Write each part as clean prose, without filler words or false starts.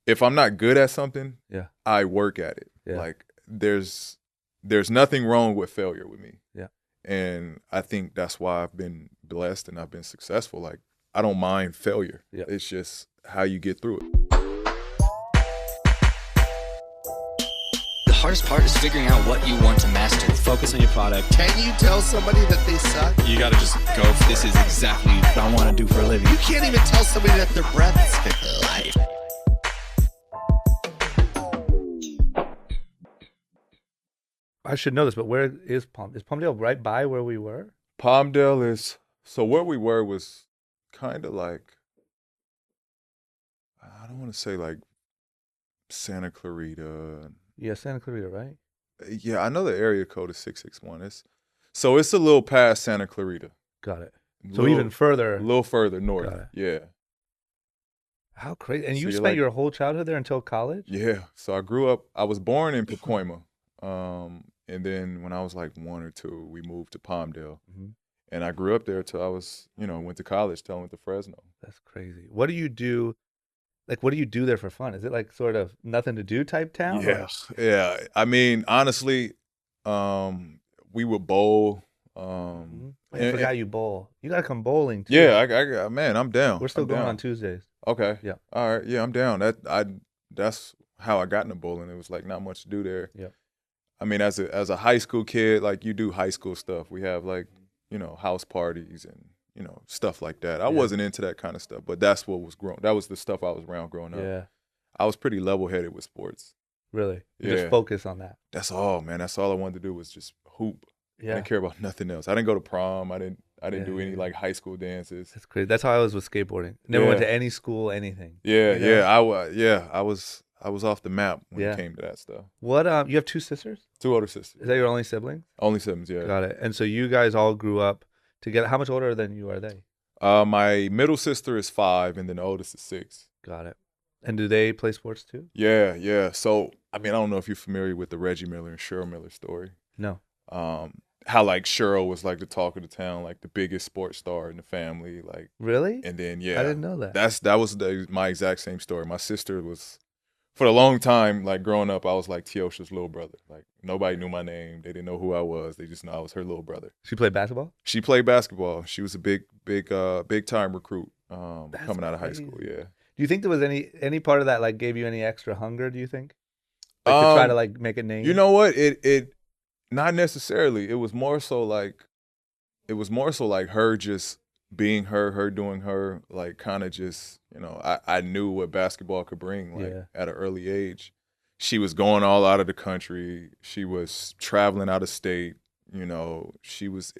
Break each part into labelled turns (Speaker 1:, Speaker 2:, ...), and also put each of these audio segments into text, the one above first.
Speaker 1: if I'm not good at something,
Speaker 2: Yeah.
Speaker 1: I work at it.
Speaker 2: Yeah.
Speaker 1: Like there's nothing wrong with failure with me.
Speaker 2: Yeah.
Speaker 1: And I think that's why I've been blessed and I've been successful. Like I don't mind failure.
Speaker 2: Yeah.
Speaker 1: It's just how you get through it.
Speaker 3: The hardest part is figuring out what you want to master.
Speaker 4: Focus on your product.
Speaker 5: Can you tell somebody that they suck?
Speaker 4: You gotta just go for
Speaker 3: This is exactly what
Speaker 4: I want to do for a living.
Speaker 5: You can't even tell somebody that their breath is life.
Speaker 2: I should know this, but where is Palmdale right by where we were?
Speaker 1: Palmdale is, so where we were was kind of like, I don't want to say like Santa Clarita.
Speaker 2: Yeah, Santa Clarita, right?
Speaker 1: Yeah, I know the area code is 661. So it's a little past Santa Clarita.
Speaker 2: Got it. So even further.
Speaker 1: A little further north.
Speaker 2: Got it.
Speaker 1: Yeah.
Speaker 2: How crazy. And
Speaker 1: So
Speaker 2: you
Speaker 1: you're
Speaker 2: spent
Speaker 1: like-
Speaker 2: your whole childhood there until college?
Speaker 1: Yeah. So I was born in Pacoima. And then when I was like 1 or 2, we moved to Palmdale.
Speaker 2: Mhm.
Speaker 1: And I grew up there till I was, went to college, till I went to Fresno.
Speaker 2: That's crazy. What do you do? Like, what do you do there for fun? Is it like sort of nothing to do type town?
Speaker 1: Yeah. Yeah. I mean, honestly, we would bowl.
Speaker 2: I
Speaker 1: and-
Speaker 2: forgot you bowl. You got to come bowling too.
Speaker 1: Yeah, man, I'm down.
Speaker 2: We're still
Speaker 1: I'm
Speaker 2: going
Speaker 1: down.
Speaker 2: on Tuesdays.
Speaker 1: Okay.
Speaker 2: Yeah.
Speaker 1: All right. Yeah, I'm down. That's how I got into bowling. It was like not much to do there.
Speaker 2: Yep.
Speaker 1: I mean, as a high school kid, like you do high school stuff. We have like, house parties and, stuff like that. I wasn't into that kind of stuff, but that's what was that was the stuff I was around growing up.
Speaker 2: Yeah.
Speaker 1: I was pretty level-headed with sports.
Speaker 2: Really? You
Speaker 1: Yeah.
Speaker 2: just focus on that.
Speaker 1: That's all, man. That's all I wanted to do was just hoop. I
Speaker 2: Yeah.
Speaker 1: didn't care about nothing else. I didn't go to prom. I didn't
Speaker 2: Yeah,
Speaker 1: do any
Speaker 2: yeah.
Speaker 1: like high school dances.
Speaker 2: That's crazy. That's how I was with skateboarding. Never went
Speaker 1: Yeah.
Speaker 2: to any school, anything.
Speaker 1: Yeah,
Speaker 2: You know?
Speaker 1: yeah. I was off the map when
Speaker 2: Yeah.
Speaker 1: it came to that stuff.
Speaker 2: What? You have 2 sisters?
Speaker 1: 2 older sisters.
Speaker 2: Is that your only sibling?
Speaker 1: Only siblings, yeah.
Speaker 2: Got it. And so you guys all grew up together. How much older than you are they?
Speaker 1: My middle sister is 5, and then the oldest is 6.
Speaker 2: Got it. And do they play sports too?
Speaker 1: Yeah. So, I mean, I don't know if you're familiar with the Reggie Miller and Cheryl Miller story.
Speaker 2: No.
Speaker 1: How like Cheryl was like the talk of the town, like the biggest sports star in the family, like.
Speaker 2: Really?
Speaker 1: And then
Speaker 2: I didn't know that.
Speaker 1: That was my exact same story. My sister was, for a long time, like growing up, I was like Teosha's little brother. Like nobody knew my name. They didn't know who I was. They just know I was her little brother.
Speaker 2: She played basketball?
Speaker 1: She played basketball. She was a big time recruit
Speaker 2: That's
Speaker 1: coming out of high school.
Speaker 2: crazy.
Speaker 1: Yeah.
Speaker 2: Do you think there was any part of that like gave you any extra hunger, do you think? Like to try to like make a name?
Speaker 1: You know what? It not necessarily. It was more so like her just being her doing her, like kind of just, I knew what basketball could bring like
Speaker 2: Yeah.
Speaker 1: at an early age. She was going all out of the country. She was traveling out of state, she was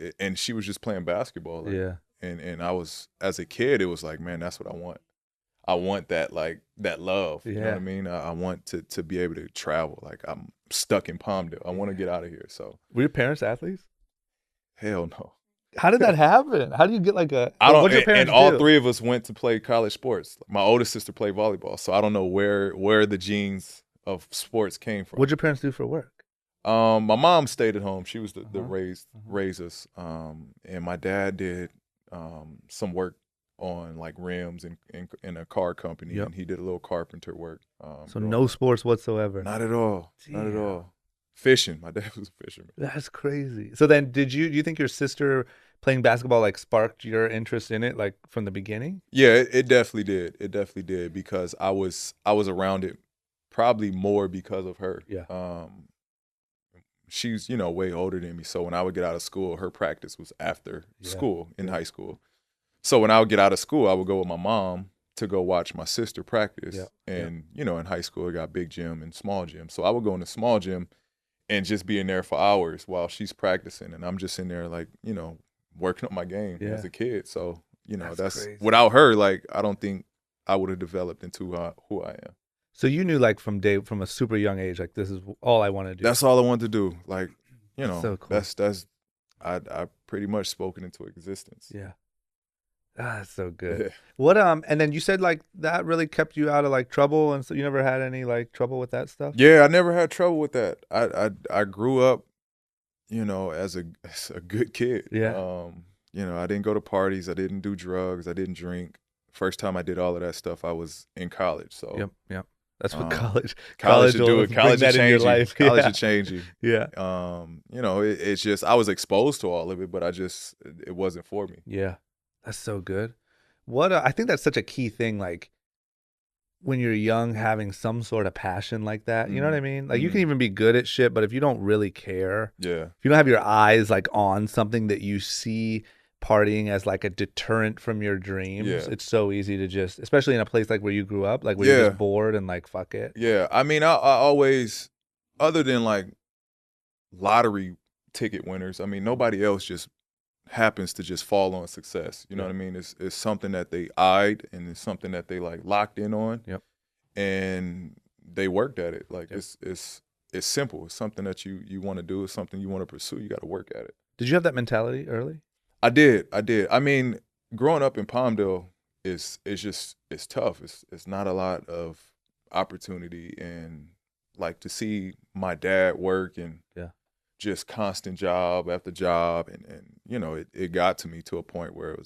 Speaker 1: just playing basketball. Like,
Speaker 2: Yeah.
Speaker 1: And I was, as a kid, it was like, man, that's what I want. I want that, like, that love. You know
Speaker 2: Yeah.
Speaker 1: what I mean? I want to be able to travel. Like, I'm stuck in Palmdale. I want to get out of here. So,
Speaker 2: Were your parents athletes?
Speaker 1: hell no.
Speaker 2: How did that happen? How do you get like a
Speaker 1: I don't.
Speaker 2: what'd your
Speaker 1: And
Speaker 2: parents
Speaker 1: all
Speaker 2: do?
Speaker 1: 3 of us went to play college sports. My oldest sister played volleyball, so I don't know where the genes of sports came from.
Speaker 2: What'd your parents do for work?
Speaker 1: My mom stayed at home. She was the
Speaker 2: Uh-huh.
Speaker 1: raised us. And my dad did some work on like rims in a car company,
Speaker 2: Yep.
Speaker 1: and he did a little carpenter work.
Speaker 2: So
Speaker 1: growing
Speaker 2: no
Speaker 1: up.
Speaker 2: sports whatsoever.
Speaker 1: Not at all. Not at
Speaker 2: Damn.
Speaker 1: all. Fishing. My dad was a fisherman.
Speaker 2: That's crazy. So then do you think your sister playing basketball like sparked your interest in it like from the beginning?
Speaker 1: Yeah, it definitely did. It definitely did because I was around it probably more because of her.
Speaker 2: Yeah.
Speaker 1: She's, way older than me. So when I would get out of school, her practice was after
Speaker 2: Yeah.
Speaker 1: school in high school. So when I would get out of school, I would go with my mom to go watch my sister practice.
Speaker 2: Yeah.
Speaker 1: And, in high school, we got big gym and small gym. So I would go in the small gym and just be in there for hours while she's practicing. And I'm just in there like, working on my game
Speaker 2: Yeah.
Speaker 1: as a kid. So, that's
Speaker 2: crazy.
Speaker 1: without her, like, I don't think I would have developed into who I am.
Speaker 2: So you knew like from a super young age, like this is all I want to do.
Speaker 1: That's all I wanted to do. Like,
Speaker 2: So cool.
Speaker 1: that's I pretty much spoken into existence.
Speaker 2: Yeah. That's so good.
Speaker 1: Yeah.
Speaker 2: What and then you said like that really kept you out of like trouble, and so you never had any like trouble with that stuff?
Speaker 1: Yeah, I never had trouble with that. I grew up, as a good kid.
Speaker 2: Yeah.
Speaker 1: I didn't go to parties, I didn't do drugs, I didn't drink. First time I did all of that stuff, I was in college. So
Speaker 2: Yep. That's what
Speaker 1: College
Speaker 2: college
Speaker 1: should do
Speaker 2: will
Speaker 1: it.
Speaker 2: bring
Speaker 1: College
Speaker 2: that
Speaker 1: should
Speaker 2: in your
Speaker 1: change you.
Speaker 2: life.
Speaker 1: College
Speaker 2: Yeah.
Speaker 1: should change you.
Speaker 2: Yeah.
Speaker 1: It's just I was exposed to all of it, but it wasn't for me.
Speaker 2: Yeah. That's so good. I think that's such a key thing, like when you're young, having some sort of passion like that. You know what I mean? Like you can even be good at shit, but if you don't really care,
Speaker 1: Yeah.
Speaker 2: if you don't have your eyes like on something that you see partying as like a deterrent from your dreams,
Speaker 1: Yeah.
Speaker 2: it's so easy to just, especially in a place like where you grew up, like where you're
Speaker 1: Yeah.
Speaker 2: just bored and like fuck it.
Speaker 1: Yeah. I mean, I always, other than like lottery ticket winners, I mean, nobody else just happens to just fall on success. You know what I mean? It's something that they eyed, and it's something that they like locked in on.
Speaker 2: Yep.
Speaker 1: And they worked at it. Like it's simple. It's something that you want to do. It's something you want to pursue. You got to work at it.
Speaker 2: Did you have that mentality early?
Speaker 1: I did. I mean, growing up in Palmdale it's tough. It's not a lot of opportunity, and like to see my dad work and just constant job after job, and you know, it got to me to a point where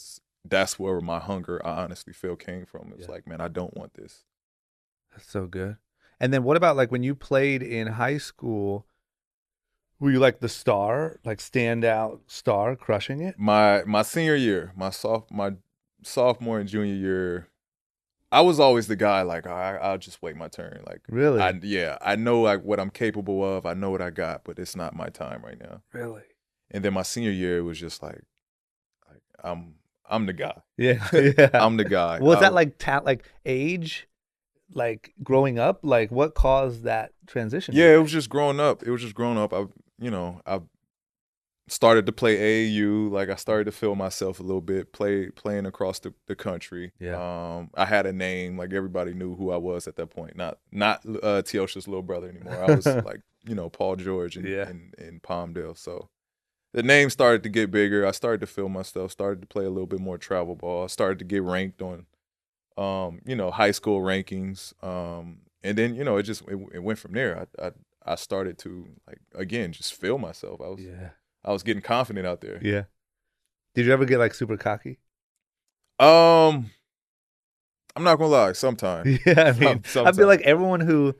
Speaker 1: that's where my hunger, I honestly feel, came from. It was like, man, I don't want this.
Speaker 2: That's so good. And then what about like when you played in high school? Were you like the star, like standout star, crushing it?
Speaker 1: My senior year, my sophomore and junior year, I was always the guy like, I'll just wait my turn. Like,
Speaker 2: really?
Speaker 1: I know like what I'm capable of. I know what I got, but it's not my time right now.
Speaker 2: Really?
Speaker 1: And then my senior year, it was just like I'm the guy.
Speaker 2: Yeah, yeah.
Speaker 1: I'm the guy.
Speaker 2: Was that like like age, like growing up? Like what caused that transition?
Speaker 1: Yeah, it was just growing up. I started to play AAU. Like I started to feel myself a little bit, playing across the country.
Speaker 2: Yeah.
Speaker 1: I had a name. Like everybody knew who I was at that point. Not Teosha's little brother anymore. I was like, Paul George in Palmdale. So the name started to get bigger. I started to feel myself. Started to play a little bit more travel ball. I started to get ranked on, high school rankings. And then it went from there. I started to like again just feel myself. I was getting confident out there.
Speaker 2: Yeah. Did you ever get like super cocky?
Speaker 1: I'm not gonna lie. Sometimes.
Speaker 2: Yeah, I mean, I feel like everyone who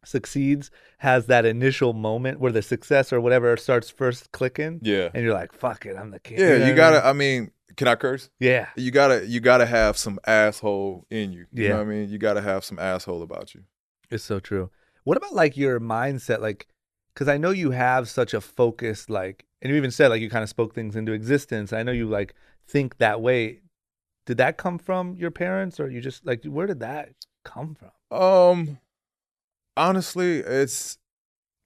Speaker 2: succeeds has that initial moment where the success or whatever starts first clicking.
Speaker 1: Yeah.
Speaker 2: And you're like, "Fuck it, I'm the king."
Speaker 1: Yeah, you gotta. I mean, can I curse?
Speaker 2: Yeah.
Speaker 1: You gotta have some asshole in you. You know
Speaker 2: Yeah.
Speaker 1: what I mean? You gotta have some asshole about you.
Speaker 2: It's so true. What about like your mindset? Like, because I know you have such a focused, like, and you even said like you kind of spoke things into existence. I know you like think that way. Did that come from your parents, or you just like, where did that come from?
Speaker 1: Honestly,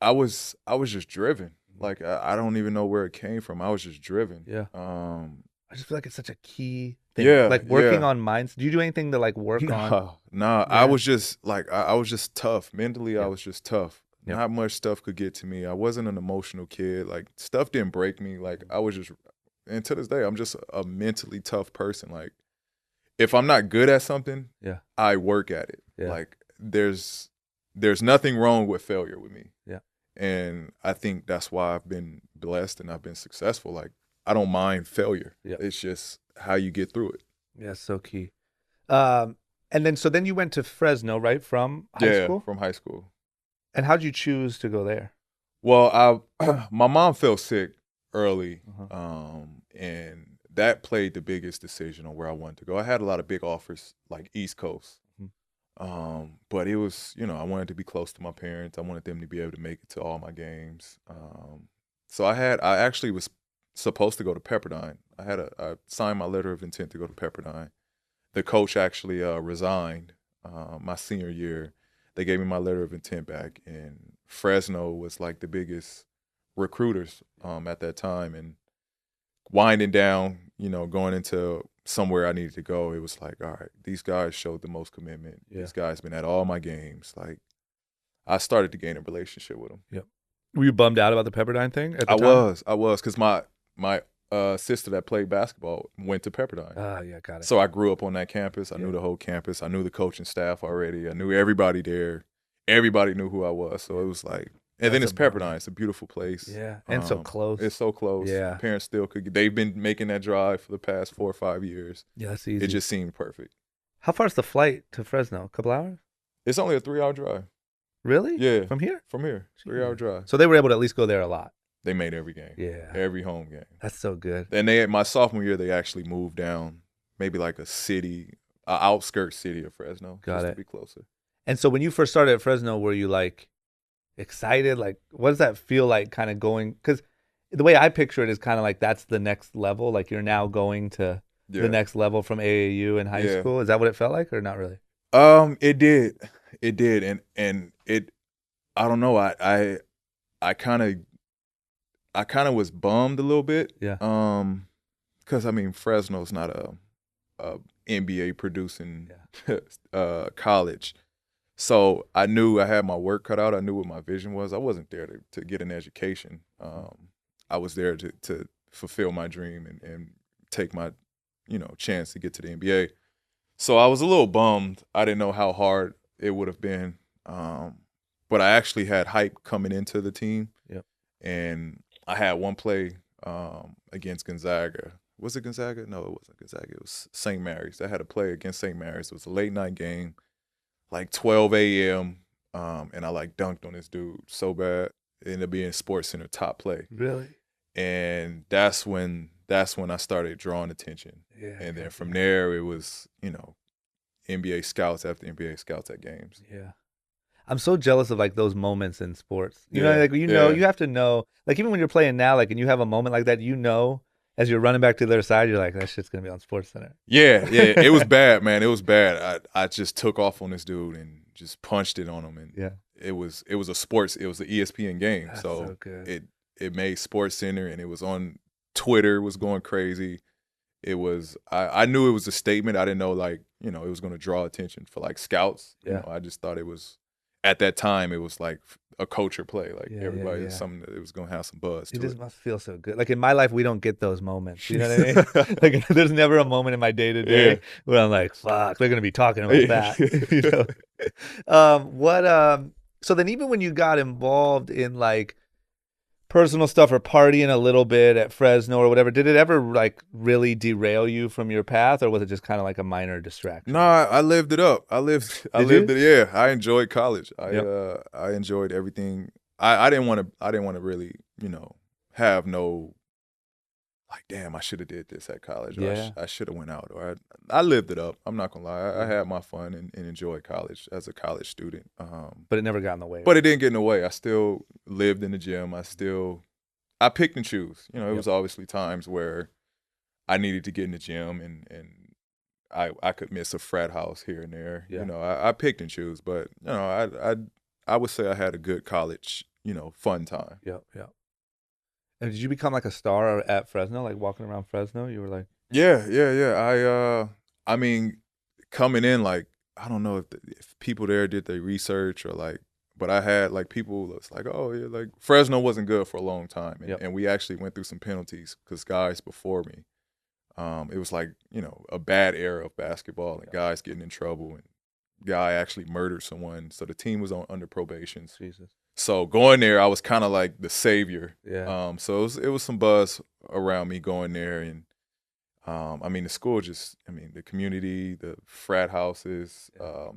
Speaker 1: I was just driven. Like I don't even know where it came from. I was just driven.
Speaker 2: Yeah. I just feel like it's such a key thing.
Speaker 1: Yeah,
Speaker 2: Like working
Speaker 1: yeah.
Speaker 2: on minds. Do you do anything to like work on?
Speaker 1: Nah. I was just like I was just tough. Mentally, I was just tough.
Speaker 2: Yeah.
Speaker 1: Not much stuff could get to me. I wasn't an emotional kid. Like stuff didn't break me. Like I was just, and to this day, I'm just a mentally tough person. Like if I'm not good at something, I work at it.
Speaker 2: Yeah.
Speaker 1: Like there's nothing wrong with failure with me.
Speaker 2: Yeah.
Speaker 1: And I think that's why I've been blessed and I've been successful. Like I don't mind failure.
Speaker 2: Yeah.
Speaker 1: It's just how you get through it.
Speaker 2: Yeah, so key. And then you went to Fresno, right? From high school?
Speaker 1: From high school.
Speaker 2: And how'd you choose to go there?
Speaker 1: Well, my mom fell sick early,
Speaker 2: Uh-huh.
Speaker 1: and that played the biggest decision on where I wanted to go. I had a lot of big offers, like East Coast, but it was, I wanted to be close to my parents. I wanted them to be able to make it to all my games. So I actually was supposed to go to Pepperdine. I signed my letter of intent to go to Pepperdine. The coach actually resigned my senior year. They gave me my letter of intent back, and Fresno was like the biggest recruiters at that time. And winding down, going into somewhere I needed to go, it was like, all right, these guys showed the most commitment.
Speaker 2: Yeah.
Speaker 1: These guys been at all my games. Like, I started to gain a relationship with them.
Speaker 2: Yep. Were you bummed out about the Pepperdine thing at the time?
Speaker 1: I was, because my sister that played basketball went to Pepperdine.
Speaker 2: Ah, yeah, got it.
Speaker 1: So I grew up on that campus. I knew the whole campus. I knew the coaching staff already. I knew everybody there. Everybody knew who I was. So it was like, and then
Speaker 2: That's
Speaker 1: it's
Speaker 2: a bummer.
Speaker 1: Pepperdine. It's a beautiful place.
Speaker 2: Yeah, and so close.
Speaker 1: It's so close.
Speaker 2: Yeah.
Speaker 1: Parents still could. They've been making that drive for the past 4 or 5 years.
Speaker 2: Yeah, that's easy.
Speaker 1: It just seemed perfect.
Speaker 2: How far is the flight to Fresno? A couple hours?
Speaker 1: It's only a 3-hour drive.
Speaker 2: Really?
Speaker 1: Yeah.
Speaker 2: From here?
Speaker 1: From here, 3-hour drive.
Speaker 2: So they were able to at least go there a lot.
Speaker 1: They made every game.
Speaker 2: Yeah.
Speaker 1: Every home game.
Speaker 2: That's so good.
Speaker 1: And my sophomore year, they actually moved down, maybe like a outskirts city of Fresno.
Speaker 2: Got
Speaker 1: just
Speaker 2: it.
Speaker 1: to be closer.
Speaker 2: And so when you first started at Fresno, were you like excited? Like, what does that feel like kind of going? Because the way I picture it is kind of like that's the next level. Like you're now going to the next level from AAU in high school. Is that what it felt like or not really?
Speaker 1: It did. And it, I don't know. I kind of was bummed a little bit.
Speaker 2: Yeah.
Speaker 1: Because I mean, Fresno's not a NBA producing college. So I knew I had my work cut out. I knew what my vision was. I wasn't there to get an education. I was there to fulfill my dream and take my, chance to get to the NBA. So I was a little bummed. I didn't know how hard it would have been. But I actually had hype coming into the team.
Speaker 2: Yep.
Speaker 1: And I had one play against Gonzaga. Was it Gonzaga? No, it wasn't Gonzaga. It was St. Mary's. I had a play against St. Mary's. It was a late night game, like 12 a.m. And I dunked on this dude so bad. It ended up being Sports Center top play.
Speaker 2: Really?
Speaker 1: And that's when I started drawing attention.
Speaker 2: Yeah.
Speaker 1: And then from there it was, NBA scouts after NBA scouts at games.
Speaker 2: Yeah. I'm so jealous of those moments in sports. You
Speaker 1: Yeah,
Speaker 2: know,
Speaker 1: yeah.
Speaker 2: you have to know, even when you're playing now, and you have a moment like that, as you're running back to the other side, you're like, that shit's going to be on Sports Center.
Speaker 1: Yeah. It was bad, man. It was bad. I just took off on this dude and just punched it on him. And it was an ESPN game.
Speaker 2: That's
Speaker 1: so
Speaker 2: so good.
Speaker 1: it made Sports Center and it was on Twitter, was going crazy. It was, I knew it was a statement. I didn't know it was going to draw attention for scouts.
Speaker 2: Yeah.
Speaker 1: I just thought it was, at that time, it was like a culture play. Everybody,
Speaker 2: yeah.
Speaker 1: something that it was going to have some buzz
Speaker 2: It
Speaker 1: to
Speaker 2: just
Speaker 1: it.
Speaker 2: must feel so good. In my life, we don't get those moments. You know what I mean? There's never a moment in my day-to-day where I'm like, fuck, they're going to be talking about that. So then even when you got involved in personal stuff or partying a little bit at Fresno or whatever, did it ever really derail you from your path, or was it just kind of like a minor distraction?
Speaker 1: No, I lived it up. I lived it. Yeah, I enjoyed college. I enjoyed everything. I didn't want to really, have no damn, I should have did this at college. Or I should have went out. Or I lived it up. I'm not gonna lie. I had my fun and enjoyed college as a college student.
Speaker 2: But it never got in the way.
Speaker 1: But it didn't get in the way. I still lived in the gym. I picked and choose. It was obviously times where I needed to get in the gym and I could miss a frat house here and there.
Speaker 2: Yeah.
Speaker 1: I picked and choose. But I would say I had a good college, fun time.
Speaker 2: Yep. And did you become a star at Fresno, walking around Fresno? You were
Speaker 1: Yeah. I mean, coming in, I don't know if people there did their research or but I had people that's oh yeah, Fresno wasn't good for a long time, and we actually went through some penalties because guys before me, it was a bad era of basketball and guys getting in trouble, and guy actually murdered someone, so the team was under probation.
Speaker 2: Jesus.
Speaker 1: So going there, I was kind of the savior.
Speaker 2: Yeah.
Speaker 1: So it was some buzz around me going there, and the school the community, the frat houses,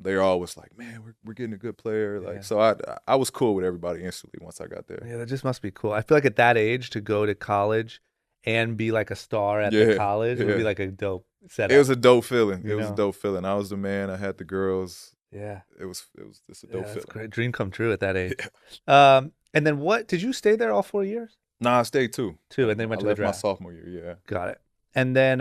Speaker 1: they all was man, we're getting a good player. So I was cool with everybody instantly once I got there.
Speaker 2: Yeah, that just must be cool. I feel at that age to go to college and be a star at the college would be a dope setup.
Speaker 1: It was a dope feeling.
Speaker 2: You
Speaker 1: was
Speaker 2: know?
Speaker 1: a dope feeling. I was the man. I had the girls.
Speaker 2: Yeah.
Speaker 1: It was just a dope feeling.
Speaker 2: Great. Dream come true at that age. Yeah. And then did you stay there all 4 years?
Speaker 1: Nah, I stayed 2.
Speaker 2: 2, and then went to the draft.
Speaker 1: My sophomore year, yeah.
Speaker 2: Got it. And then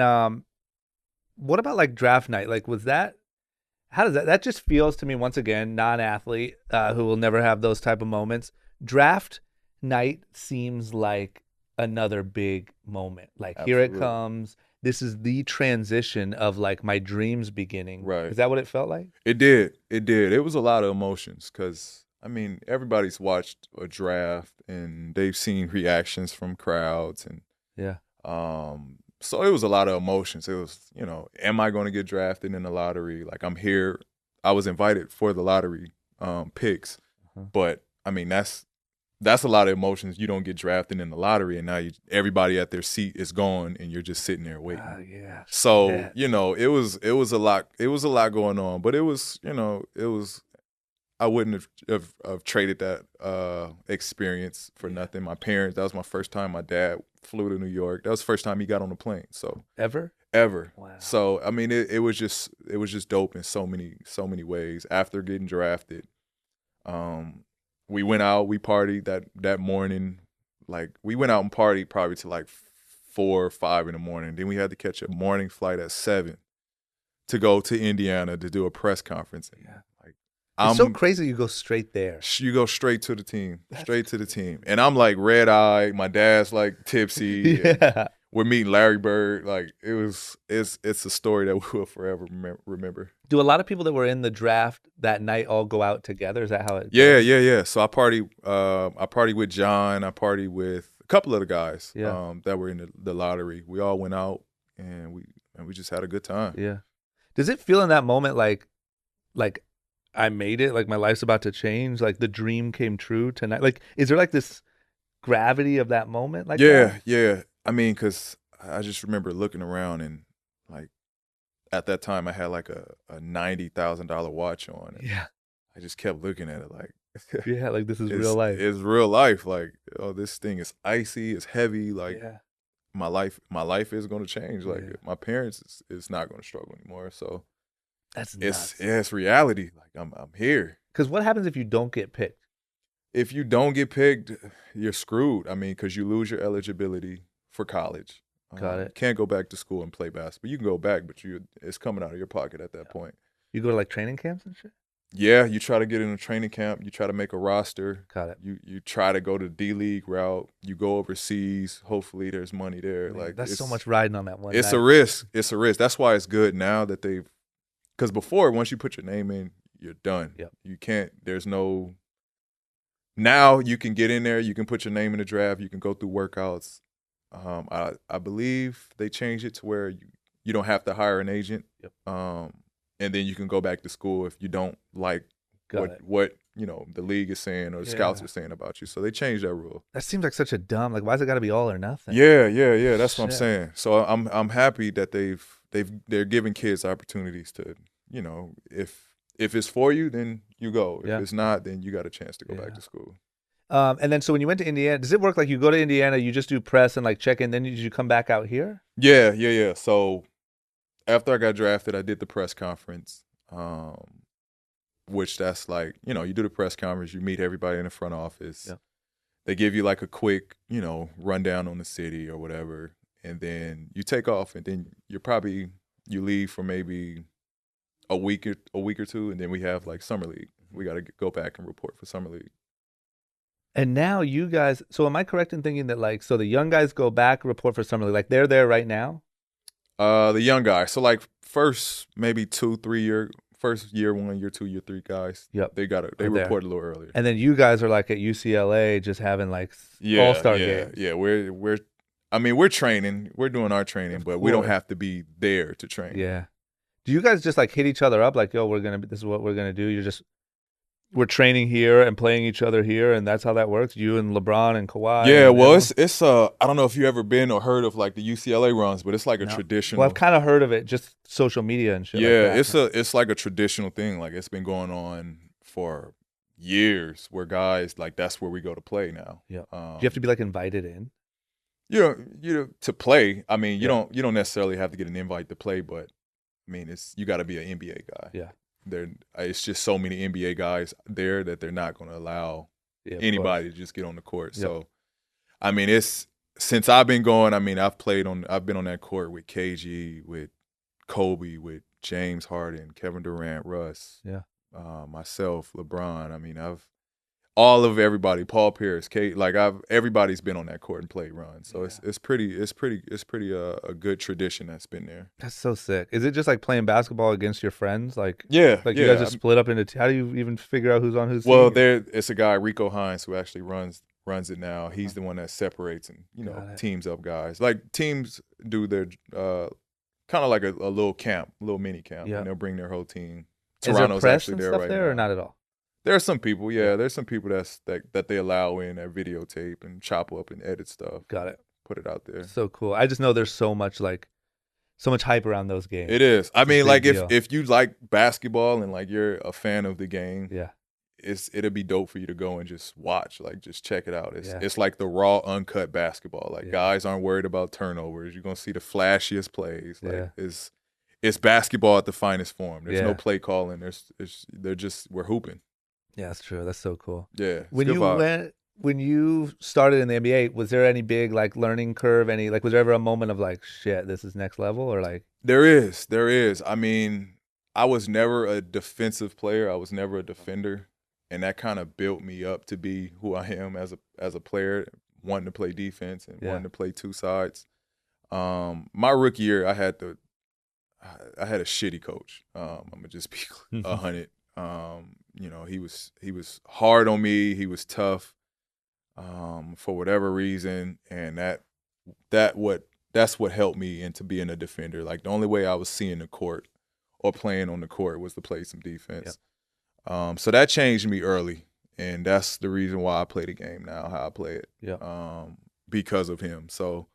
Speaker 2: what about draft night? How does that just feels to me, once again, non-athlete who will never have those type of moments. Draft night seems like another big moment. Here it comes. This is the transition of my dreams beginning.
Speaker 1: Right.
Speaker 2: Is that what it felt like?
Speaker 1: It did. It was a lot of emotions because, everybody's watched a draft and they've seen reactions from crowds. And so it was a lot of emotions. It was, am I going to get drafted in the lottery? I'm here. I was invited for the lottery picks. But, that's a lot of emotions. You don't get drafted in the lottery, and now everybody at their seat is gone, and you're just sitting there waiting.
Speaker 2: Yeah.
Speaker 1: So it was a lot. It was a lot going on, but it was I wouldn't have traded that experience for nothing. My parents, that was my first time. My dad flew to New York. That was the first time he got on a plane. So
Speaker 2: Ever?
Speaker 1: Wow. So I mean, it was just dope in so many ways. After getting drafted, we went out, we partied that morning. Like we went out and partied probably to like 4 or 5 in the morning. Then we had to catch a morning flight at 7 to go to Indiana to do a press conference. And, like,
Speaker 2: It's so crazy you go straight there.
Speaker 1: You go straight to the team, to the team. And I'm like red-eyed. My dad's like tipsy.
Speaker 2: Yeah.
Speaker 1: We're meeting Larry Bird. Like it's a story that we'll forever remember.
Speaker 2: Do a lot of people that were in the draft that night all go out together? Is that how it
Speaker 1: Yeah,
Speaker 2: goes?
Speaker 1: yeah. So I partied with John. I partied with a couple of the guys that were in the lottery. We all went out and we just had a good time.
Speaker 2: Yeah. Does it feel in that moment like I made it, like my life's about to change, like the dream came true tonight? Like, is there like this gravity of that moment? Like that?
Speaker 1: Yeah. I mean, because I just remember looking around and like at that time I had like a $90,000 watch on. And
Speaker 2: Yeah.
Speaker 1: I just kept looking at it like,
Speaker 2: Yeah, like this is real life.
Speaker 1: It's real life. Like, oh, this thing is icy. It's heavy. Like,
Speaker 2: Yeah.
Speaker 1: my life is going to change. Like,
Speaker 2: Yeah.
Speaker 1: my parents is not going to struggle anymore. So
Speaker 2: That's nuts.
Speaker 1: it's reality. Like, I'm here.
Speaker 2: Because what happens if you don't get picked?
Speaker 1: If you don't get picked, you're screwed. I mean, because you lose your eligibility for college.
Speaker 2: Got it.
Speaker 1: You can't go back to school and play basketball. You can go back, but it's coming out of your pocket at that point.
Speaker 2: You go to like training camps and shit?
Speaker 1: Yeah, you try to get in a training camp. You try to make a roster.
Speaker 2: Got it.
Speaker 1: You try to go to D-League route. You go overseas. Hopefully there's money there.
Speaker 2: Man,
Speaker 1: Like
Speaker 2: that's so much riding on that one
Speaker 1: It's
Speaker 2: night.
Speaker 1: a risk. It's a risk. That's why it's good now that because before, once you put your name in, you're done.
Speaker 2: Yep.
Speaker 1: You can't, now you can get in there. You can put your name in the draft. You can go through workouts. I believe they changed it to where you don't have to hire an agent.
Speaker 2: Yep.
Speaker 1: And then you can go back to school if you don't like what the league is saying or the scouts are saying about you. So they changed that rule.
Speaker 2: That seems like such a dumb. Like, why's it got to be all or nothing?
Speaker 1: Yeah. That's what I'm
Speaker 2: Shit.
Speaker 1: saying. So I'm happy that they're giving kids opportunities to, if it's for you, then you go. If it's not, then you got a chance to go back to school.
Speaker 2: And then so when you went to Indiana, does it work like you go to Indiana, you just do press and like check in, then did you come back out here?
Speaker 1: Yeah. So after I got drafted, I did the press conference, which that's like, you do the press conference, you meet everybody in the front office.
Speaker 2: Yeah.
Speaker 1: They give you like a quick, rundown on the city or whatever. And then you take off and then you leave for maybe a week or two. And then we have like summer league. We got to go back and report for summer league.
Speaker 2: And now you guys, so am I correct in thinking that like, so the young guys go back, report for summer league, like they're there right now?
Speaker 1: The young guys. So like first maybe 2-3 year, first year 1, year 2, year 3 guys.
Speaker 2: Yep.
Speaker 1: They report a little earlier.
Speaker 2: And then you guys are like at UCLA just having like all-star games.
Speaker 1: Yeah, we're training. We're doing our training, but we don't have to be there to train.
Speaker 2: Yeah. Do you guys just like hit each other up like, yo, this is what we're gonna do? We're training here and playing each other here, and that's how that works. You and LeBron and Kawhi.
Speaker 1: Yeah,
Speaker 2: and
Speaker 1: well,
Speaker 2: everyone?
Speaker 1: it's I don't know if you ever been or heard of like the UCLA runs, but it's like a traditional.
Speaker 2: Well, I've kind of heard of it, just social media and shit.
Speaker 1: Yeah,
Speaker 2: like that.
Speaker 1: it's like a traditional thing. Like it's been going on for years, where guys like that's where we go to play now.
Speaker 2: Yeah. Do you have to be like invited in?
Speaker 1: To play. I mean, you don't necessarily have to get an invite to play, but I mean, you got to be an NBA guy.
Speaker 2: Yeah.
Speaker 1: It's just so many NBA guys there that they're not going to allow anybody to just get on the court.
Speaker 2: Yep.
Speaker 1: So, I mean, since I've been going. I mean, I've been on that court with KG, with Kobe, with James Harden, Kevin Durant, Russ, myself, LeBron. I mean, everybody, Paul Pierce, Kate, like everybody's been on that court and played runs. So it's pretty a good tradition that's been there.
Speaker 2: That's so sick. Is it just like playing basketball against your friends? Like
Speaker 1: you
Speaker 2: guys just split up into how do you even figure out who's on whose
Speaker 1: Well,
Speaker 2: team?
Speaker 1: it's a guy, Rico Hines, who actually runs it now. He's the one that separates and teams up guys. Like teams do their kind of like a little camp, a little mini camp, and they'll bring their whole team.
Speaker 2: Is
Speaker 1: Toronto's
Speaker 2: there press
Speaker 1: actually
Speaker 2: and
Speaker 1: there
Speaker 2: stuff
Speaker 1: right
Speaker 2: there
Speaker 1: now.
Speaker 2: or not at all?
Speaker 1: There are some people, there's some people that they allow in that videotape and chop up and edit stuff.
Speaker 2: Got it.
Speaker 1: Put it out there.
Speaker 2: So cool. I just know there's so much hype around those games.
Speaker 1: It is. I mean,
Speaker 2: big
Speaker 1: like
Speaker 2: deal.
Speaker 1: if you like basketball and like you're a fan of the game, it'll be dope for you to go and just watch, like just check it out.
Speaker 2: Yeah.
Speaker 1: It's like the raw, uncut basketball. Like
Speaker 2: Yeah.
Speaker 1: guys aren't worried about turnovers. You're gonna see the flashiest plays. Like
Speaker 2: Yeah.
Speaker 1: it's basketball at the finest form. There's
Speaker 2: Yeah.
Speaker 1: no play calling. We're hooping.
Speaker 2: Yeah, that's true. That's so cool.
Speaker 1: Yeah. it's
Speaker 2: When
Speaker 1: good
Speaker 2: you
Speaker 1: vibe.
Speaker 2: when you started in the NBA, was there any big like learning curve? Any like was there ever a moment of like shit, this is next level, or like
Speaker 1: There is. I mean, I was never a defensive player. I was never a defender, and that kind of built me up to be who I am as a player, wanting to play defense and
Speaker 2: Yeah.
Speaker 1: wanting to play two sides. My rookie year, I had a shitty coach. I'm gonna just be 100. He was hard on me. He was tough, for whatever reason, and that's what helped me into being a defender. Like the only way I was seeing the court or playing on the court was to play some defense. So that changed me early, and that's the reason why I play the game now, how I play it.
Speaker 2: Yeah.
Speaker 1: Because of him. So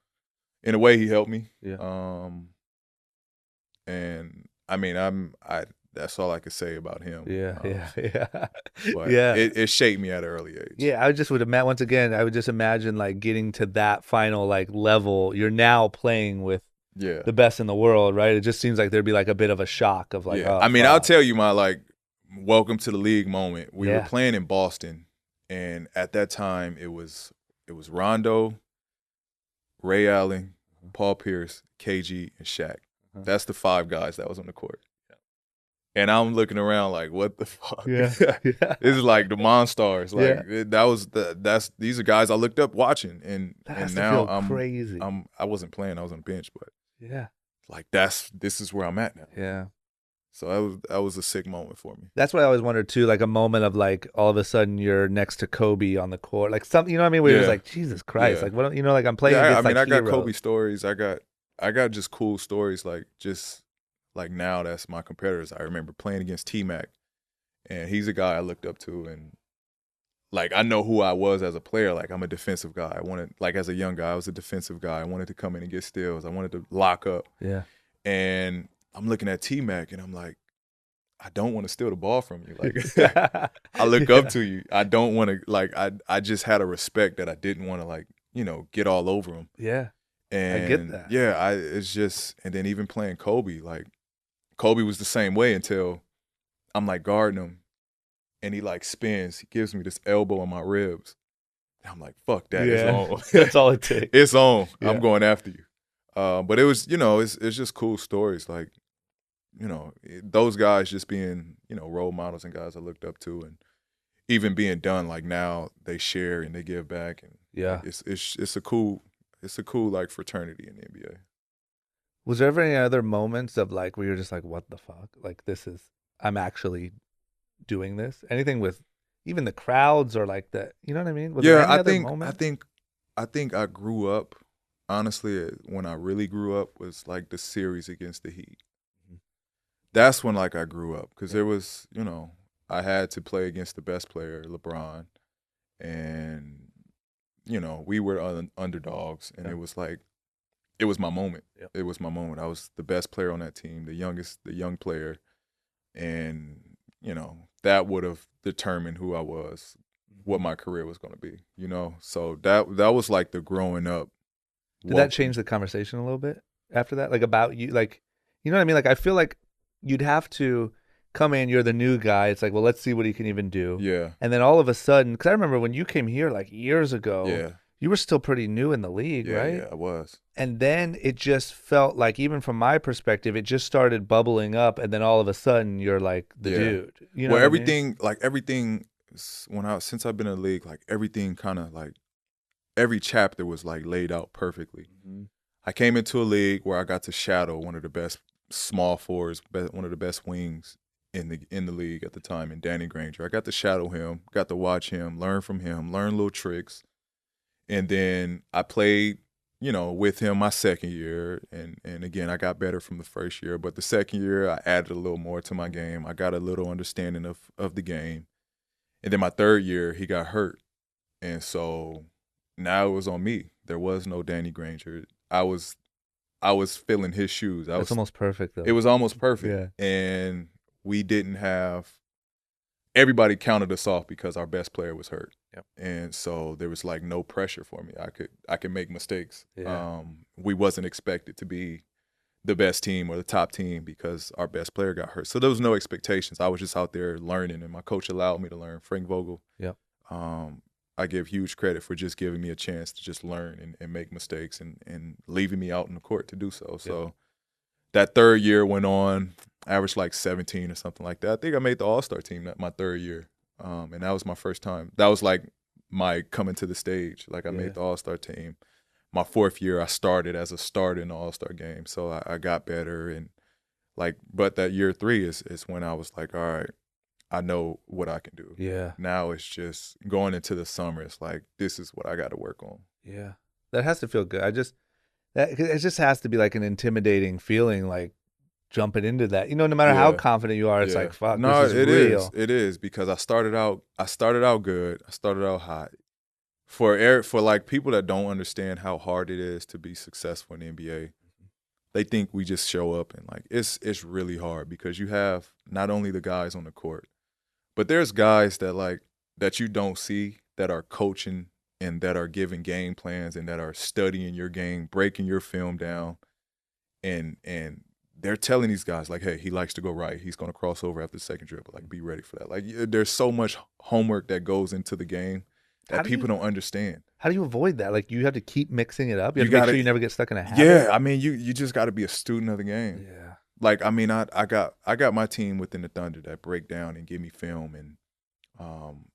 Speaker 1: in a way, he helped me.
Speaker 2: Yeah.
Speaker 1: And I mean, that's all I could say about him.
Speaker 2: Yeah.
Speaker 1: But
Speaker 2: Yeah.
Speaker 1: it shaped me at an early age.
Speaker 2: Yeah, I just would imagine once again, I would just imagine like getting to that final like level. You're now playing with
Speaker 1: Yeah.
Speaker 2: the best in the world, right? It just seems like there'd be like a bit of a shock of like,
Speaker 1: Yeah.
Speaker 2: oh,
Speaker 1: I mean, I'll
Speaker 2: fuck.
Speaker 1: tell you my like welcome to the league moment. We
Speaker 2: Yeah.
Speaker 1: were playing in Boston, and at that time it was Rondo, Ray Allen, Paul Pierce, KG, and Shaq. That's the 5 guys that was on the court. And I'm looking around like, what the fuck?
Speaker 2: Yeah. Yeah.
Speaker 1: This is like the Monstars. Like
Speaker 2: Yeah.
Speaker 1: these are guys I looked up watching, and
Speaker 2: That has to
Speaker 1: now
Speaker 2: feel crazy.
Speaker 1: I wasn't playing. I was on the bench, but
Speaker 2: Yeah.
Speaker 1: like this is where I'm at now.
Speaker 2: Yeah.
Speaker 1: So that was a sick moment for me.
Speaker 2: That's what I always wondered too, like a moment of like all of a sudden you're next to Kobe on the court, like something, you know what I mean? Where you're just
Speaker 1: Yeah.
Speaker 2: like, Jesus Christ,
Speaker 1: Yeah.
Speaker 2: like what, like I'm playing
Speaker 1: Yeah,
Speaker 2: against
Speaker 1: I mean,
Speaker 2: like
Speaker 1: I got
Speaker 2: heroes.
Speaker 1: Kobe stories. I got just cool stories. Like just like now, that's my competitors. I remember playing against T-Mac, and he's a guy I looked up to, and like I know who I was as a player. Like I'm a defensive guy. I wanted, like as a young guy, I was a defensive guy. I wanted to come in and get steals. I wanted to lock up.
Speaker 2: Yeah.
Speaker 1: And I'm looking at T-Mac, and I'm like, I don't want to steal the ball from you. Like I look up to you. I don't want to, like, I just had a respect that I didn't want to, like, get all over him.
Speaker 2: Yeah.
Speaker 1: And
Speaker 2: get that.
Speaker 1: Yeah, it's just, and then even playing Kobe, like Kobe was the same way until I'm like guarding him, and he like spins. He gives me this elbow on my ribs. And I'm like, fuck that.
Speaker 2: Yeah.
Speaker 1: It's on.
Speaker 2: That's all it takes.
Speaker 1: It's on.
Speaker 2: Yeah.
Speaker 1: I'm going after you. But it was, it's just cool stories. Like, those guys just being, role models and guys I looked up to, and even being done, like now they share and they give back, and
Speaker 2: Yeah.
Speaker 1: it's a cool like fraternity in the NBA.
Speaker 2: Was there ever any other moments of like where you're just like, what the fuck? Like I'm actually doing this? Anything with even the crowds or like the, you know what I mean? Was there any other moment?
Speaker 1: I think I grew up, honestly, when I really grew up was like the series against the Heat. That's when like I grew up, because there was, I had to play against the best player, LeBron, and we were underdogs, and it was like, it was my moment.
Speaker 2: Yep.
Speaker 1: It was my moment. I was the best player on that team, the young player, and that would have determined who I was, what my career was going to be. So that was like the growing up.
Speaker 2: Did that change the conversation a little bit after that? Like about you, like, you know what I mean? Like I feel like you'd have to come in, you're the new guy. It's like, well, let's see what he can even do.
Speaker 1: Yeah.
Speaker 2: And then all of a sudden, because I remember when you came here like years ago,
Speaker 1: Yeah.
Speaker 2: you were still pretty new in the league,
Speaker 1: Yeah,
Speaker 2: right?
Speaker 1: yeah, I was.
Speaker 2: And then it just felt like, even from my perspective, it just started bubbling up. And then all of a sudden, you're like the
Speaker 1: Yeah.
Speaker 2: dude. You know
Speaker 1: Well,
Speaker 2: what I mean?
Speaker 1: everything, since I've been in the league, like everything kind of like, every chapter was like laid out perfectly.
Speaker 2: Mhm.
Speaker 1: I came into a league where I got to shadow one of the best small forwards, one of the best wings in the league at the time, in Danny Granger. I got to shadow him, got to watch him, learn from him, learn little tricks. And then I played, with him my second year. And again, I got better from the first year. But the second year, I added a little more to my game. I got a little understanding of the game. And then my third year, he got hurt. And so now it was on me. There was no Danny Granger. I was filling his shoes.
Speaker 2: It's almost perfect, though.
Speaker 1: It was almost perfect.
Speaker 2: Yeah.
Speaker 1: And we didn't have everybody counted us off because our best player was hurt.
Speaker 2: Yep.
Speaker 1: And so there was like no pressure for me. I could make mistakes.
Speaker 2: Yeah.
Speaker 1: We wasn't expected to be the best team or the top team because our best player got hurt. So there was no expectations. I was just out there learning, and my coach allowed me to learn. Frank Vogel.
Speaker 2: Yep.
Speaker 1: I give huge credit for just giving me a chance to just learn and make mistakes and leaving me out in the court to do so. So that third year went on, averaged like 17 or something like that. I think I made the All-Star team my third year. And that was my first time. That was like my coming to the stage. Like I made the All-Star team. My fourth year, I started as a starter in the All-Star game. So I got better. And like, but that year 3 is when I was like, all right, I know what I can do.
Speaker 2: Yeah.
Speaker 1: Now it's just going into the summer. It's like, this is what I got to work on.
Speaker 2: Yeah. That has to feel good. It just has to be like an intimidating feeling, like jumping into that. You know, no matter how confident you are, it's like, fuck,
Speaker 1: no,
Speaker 2: this is real.
Speaker 1: It is because I started out good. I started out hot. For like people that don't understand how hard it is to be successful in the NBA, they think we just show up and like it's really hard because you have not only the guys on the court, but there's guys that you don't see that are coaching and that are giving game plans and that are studying your game, breaking your film down, and they're telling these guys like, hey, he likes to go right. He's going to cross over after the second dribble. Like, be ready for that. Like, there's so much homework that goes into the game that people don't understand.
Speaker 2: How do you avoid that? Like, you have to keep mixing it up. You have to make sure you never get stuck in a habit.
Speaker 1: Yeah, I mean, you just got to be a student of the game.
Speaker 2: Yeah.
Speaker 1: Like, I mean, I got my team within the Thunder that break down and give me film and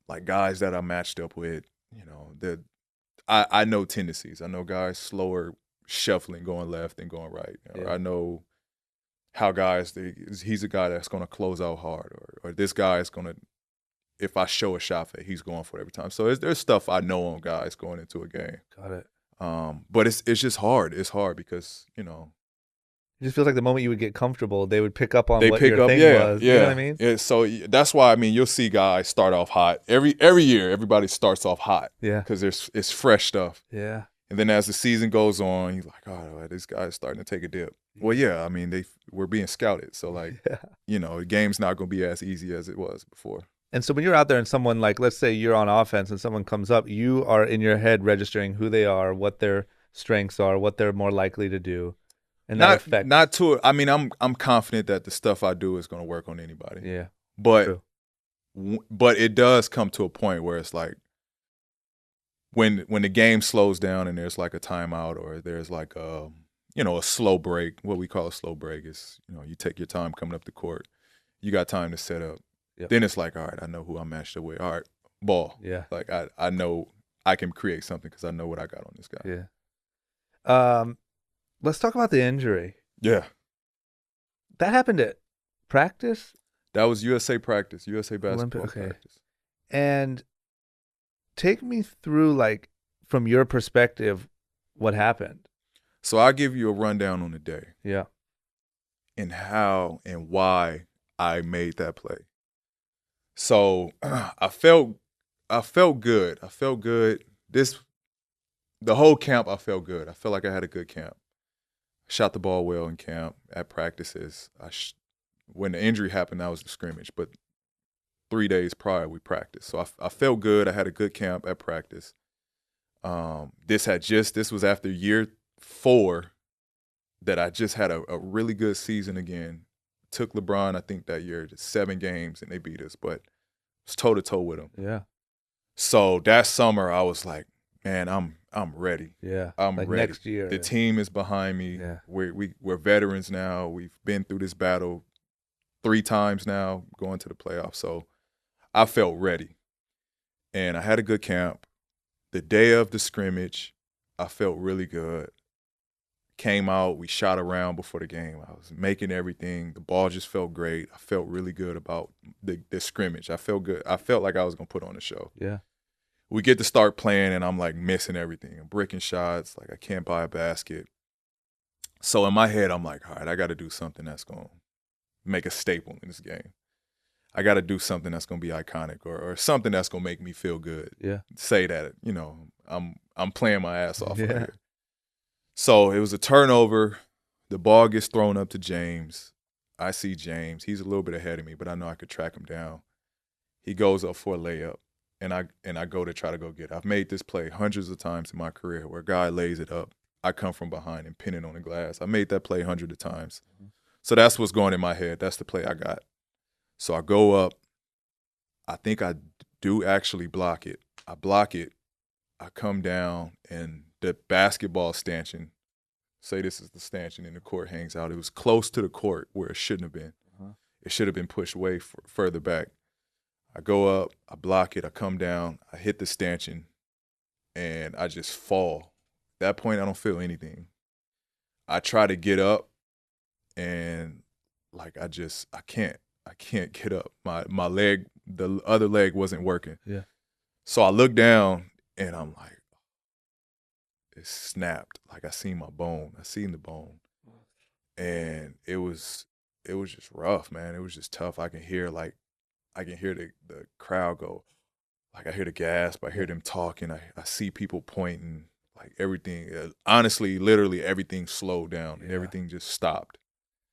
Speaker 1: like guys that I matched up with. You know, I know tendencies. I know guys slower shuffling, going left and going right. You know, I know how guys, he's a guy that's going to close out hard, or this guy is going to, if I show a shot fake, he's going for it every time. So there's stuff I know on guys going into a game.
Speaker 2: Got it.
Speaker 1: But it's just hard. It's hard because, you know.
Speaker 2: It just feels like the moment you would get comfortable, they would pick up on what your thing was.
Speaker 1: Yeah.
Speaker 2: You know what I mean?
Speaker 1: Yeah, so that's why, I mean, you'll see guys start off hot. Every year, everybody starts off hot.
Speaker 2: Yeah.
Speaker 1: Because it's fresh stuff.
Speaker 2: Yeah.
Speaker 1: And then as the season goes on, you're like, oh, this guy's starting to take a dip. Well, yeah, I mean, we're being scouted. So, like, you know, the game's not going to be as easy as it was before.
Speaker 2: And so when you're out there and someone, like, let's say you're on offense and someone comes up, you are in your head registering who they are, what their strengths are, what they're more likely to do. And that affects.
Speaker 1: Not to it. I mean, I'm confident that the stuff I do is going to work on anybody.
Speaker 2: Yeah.
Speaker 1: But it does come to a point where it's like, when the game slows down and there's like a timeout or there's like a slow break. What we call a slow break is, you know, you take your time coming up the court. You got time to set up.
Speaker 2: Yep.
Speaker 1: Then it's like, all right, I know who I'm matched up with. All right, ball.
Speaker 2: Yeah.
Speaker 1: Like I know I can create something because I know what I got on this guy.
Speaker 2: Yeah. Let's talk about the injury.
Speaker 1: Yeah.
Speaker 2: That happened at practice?
Speaker 1: That was USA practice, USA basketball practice.
Speaker 2: And take me through, like, from your perspective, what happened.
Speaker 1: So I'll give you a rundown on the day.
Speaker 2: Yeah.
Speaker 1: And how and why I made that play. So I felt good. I felt good. The whole camp, I felt good. I felt like I had a good camp. Shot the ball well in camp, at practices. When the injury happened, that was the scrimmage. But 3 days prior, we practiced. So I felt good. I had a good camp at practice. This was after year 4 that I just had a really good season again. Took LeBron, I think, that year to 7 games, and they beat us. But it was toe-to-toe with them.
Speaker 2: Yeah.
Speaker 1: So that summer, I was like, man, I'm ready.
Speaker 2: Yeah.
Speaker 1: I'm
Speaker 2: like
Speaker 1: ready.
Speaker 2: Next year.
Speaker 1: The team is behind me.
Speaker 2: Yeah.
Speaker 1: We're veterans now. We've been through this battle 3 times now, going to the playoffs. So I felt ready. And I had a good camp. The day of the scrimmage, I felt really good. Came out, we shot around before the game. I was making everything. The ball just felt great. I felt really good about the scrimmage. I felt good. I felt like I was going to put on a show.
Speaker 2: Yeah.
Speaker 1: We get to start playing, and I'm, like, missing everything. I'm breaking shots. Like, I can't buy a basket. So in my head, I'm like, all right, I got to do something that's going to make a staple in this game. I got to do something that's going to be iconic or something that's going to make me feel good.
Speaker 2: Yeah.
Speaker 1: Say that, you know, I'm playing my ass off right here. So it was a turnover. The ball gets thrown up to James. I see James. He's a little bit ahead of me, but I know I could track him down. He goes up for a layup, and I go to try to go get it. I've made this play hundreds of times in my career where a guy lays it up. I come from behind and pin it on the glass. I made that play hundreds of times. So that's what's going in my head. That's the play I got. So I go up. I think I do actually block it. I block it. I come down, and the basketball stanchion, say this is the stanchion and the court hangs out. It was close to the court where it shouldn't have been. It should have been pushed way further back. I go up, I block it, I come down, I hit the stanchion, and I just fall. At that point, I don't feel anything. I try to get up, and like I can't get up. My leg, the other leg wasn't working.
Speaker 2: Yeah.
Speaker 1: So I look down, and I'm like, it snapped. Like I seen my bone. I seen the bone, and it was just rough, man. It was just tough. I can hear the crowd go, like I hear the gasp, I hear them talking, I see people pointing, like everything. Honestly, literally everything slowed down and everything just stopped.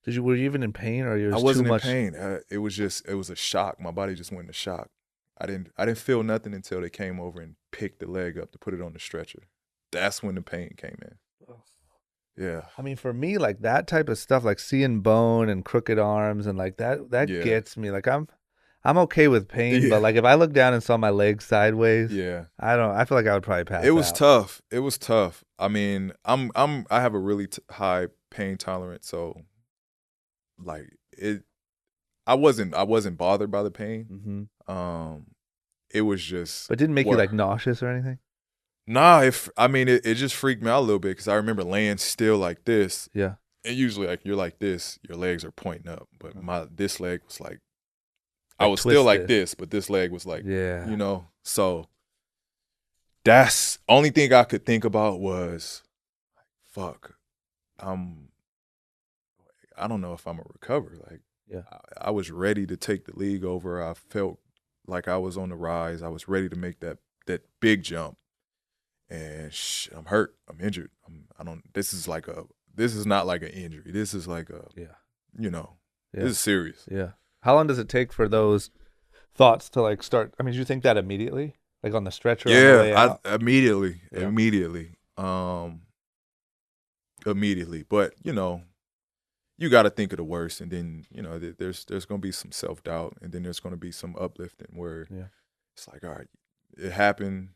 Speaker 2: Were you even in pain, or
Speaker 1: I wasn't in pain. It was a shock. My body just went into shock. I didn't feel nothing until they came over and picked the leg up to put it on the stretcher. That's when the pain came in. Yeah.
Speaker 2: I mean, for me, like that type of stuff, like seeing bone and crooked arms and like that gets me. Like I'm okay with pain, but like if I look down and saw my leg sideways, I feel like I would probably pass out.
Speaker 1: It was tough. It was tough. I mean, I have a really high pain tolerance, so like I wasn't bothered by the pain. It was just.
Speaker 2: But it didn't make you like nauseous or anything?
Speaker 1: Nah, it just freaked me out a little bit because I remember laying still like this.
Speaker 2: Yeah.
Speaker 1: And usually like you're like this, your legs are pointing up, but this leg was like I was still like this, but this leg was like, you know. So that's only thing I could think about was, fuck, I don't know if I'm a recover. Like, I was ready to take the league over. I felt like I was on the rise. I was ready to make that big jump. And I'm hurt. I'm injured. This is not like an injury. This is like this is serious.
Speaker 2: Yeah. How long does it take for those thoughts to like start? I mean, did you think that immediately? Like on the stretcher?
Speaker 1: Yeah,
Speaker 2: on the way out?
Speaker 1: immediately. But, you got to think of the worst. And then, there's going to be some self-doubt. And then there's going to be some uplifting where it's like, all right, it happened.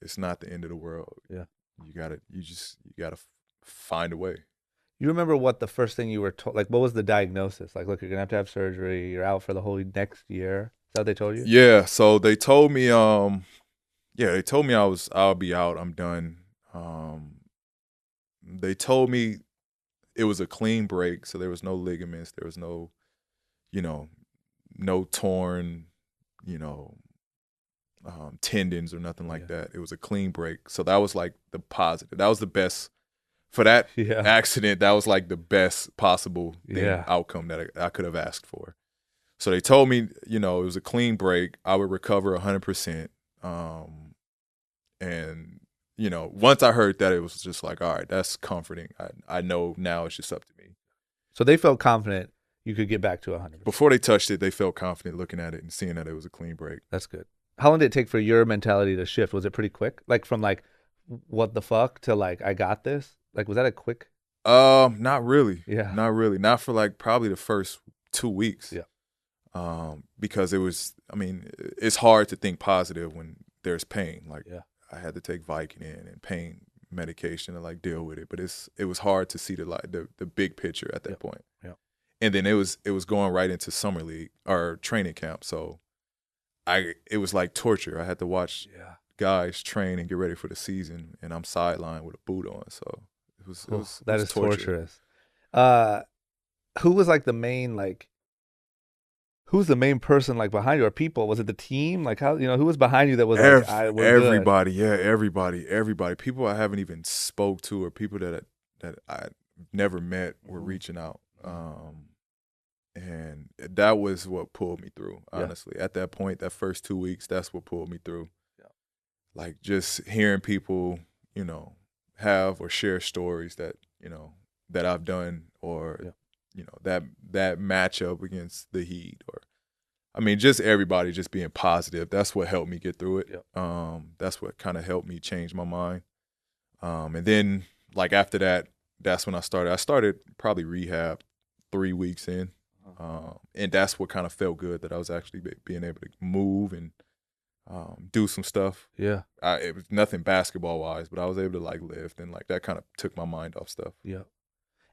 Speaker 1: It's not the end of the world.
Speaker 2: Yeah.
Speaker 1: You gotta find a way.
Speaker 2: You remember what the first thing you were told? Like, what was the diagnosis? Like, look, you're gonna have surgery. You're out for the whole next year. Is that what they told you?
Speaker 1: Yeah. So they told me, I'll be out. I'm done. They told me it was a clean break, so there was no ligaments. There was no, no torn, tendons or nothing like that. It was a clean break. So that was like the positive. That was the best for that accident. That was like the best possible outcome that I could have asked for. So they told me, it was a clean break. I would recover 100%. And, once I heard that, it was just like, all right, that's comforting. I know now it's just up to me.
Speaker 2: So they felt confident you could get back to 100%.
Speaker 1: Before they touched it, they felt confident looking at it and seeing that it was a clean break.
Speaker 2: That's good. How long did it take for your mentality to shift? Was it pretty quick? Like from like, what the fuck to like, I got this? Like, was that a quick?
Speaker 1: Not really.
Speaker 2: Yeah.
Speaker 1: Not really. Not for like probably the first 2 weeks.
Speaker 2: Yeah.
Speaker 1: Because it's hard to think positive when there's pain. Like I had to take Vicodin and pain medication to like deal with it. But it was hard to see the big picture at that point.
Speaker 2: Yeah.
Speaker 1: And then it was going right into summer league or training camp. So it was like torture. I had to watch guys train and get ready for the season, and I'm sidelined with a boot on. So it was
Speaker 2: torturous. Who was like the main who's the main person like behind you, or people? Was it the team? Like how who was behind you that was
Speaker 1: everybody? Good? Yeah, everybody. People I haven't even spoke to, or people that I never met were reaching out. And that was what pulled me through, honestly. At that point, that first 2 weeks, that's what pulled me through. Yeah. Like just hearing people, have or share stories that, that I've done, or, that matchup against the Heat, or I mean, just everybody just being positive. That's what helped me get through it.
Speaker 2: Yep.
Speaker 1: That's what kind of helped me change my mind. And then, like, after that, that's when I started. I started probably rehab 3 weeks in. And that's what kind of felt good, that I was actually being able to move and do some stuff.
Speaker 2: Yeah.
Speaker 1: It was nothing basketball-wise, but I was able to, like, lift, and, like, that kind of took my mind off stuff.
Speaker 2: Yeah.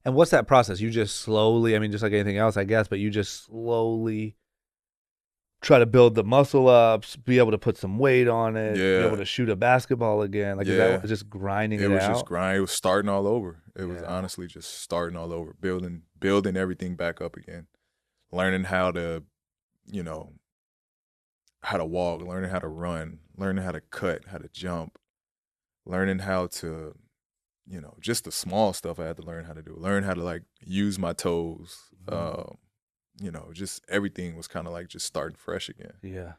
Speaker 2: And what's that process? You just slowly, I mean, just like anything else, I guess, but you just slowly try to build the muscle ups, be able to put some weight on it, be
Speaker 1: Yeah.
Speaker 2: able to shoot a basketball again. Like, is that just grinding it out?
Speaker 1: It was just grind. It was starting all over. It was
Speaker 2: Yeah.
Speaker 1: honestly just starting all over, building everything back up again, learning how to, how to walk, learning how to run, learning how to cut, how to jump, learning how to, just the small stuff I had to learn how to do, learn how to, like, use my toes. Just everything was kind of like just starting fresh again.
Speaker 2: Yeah.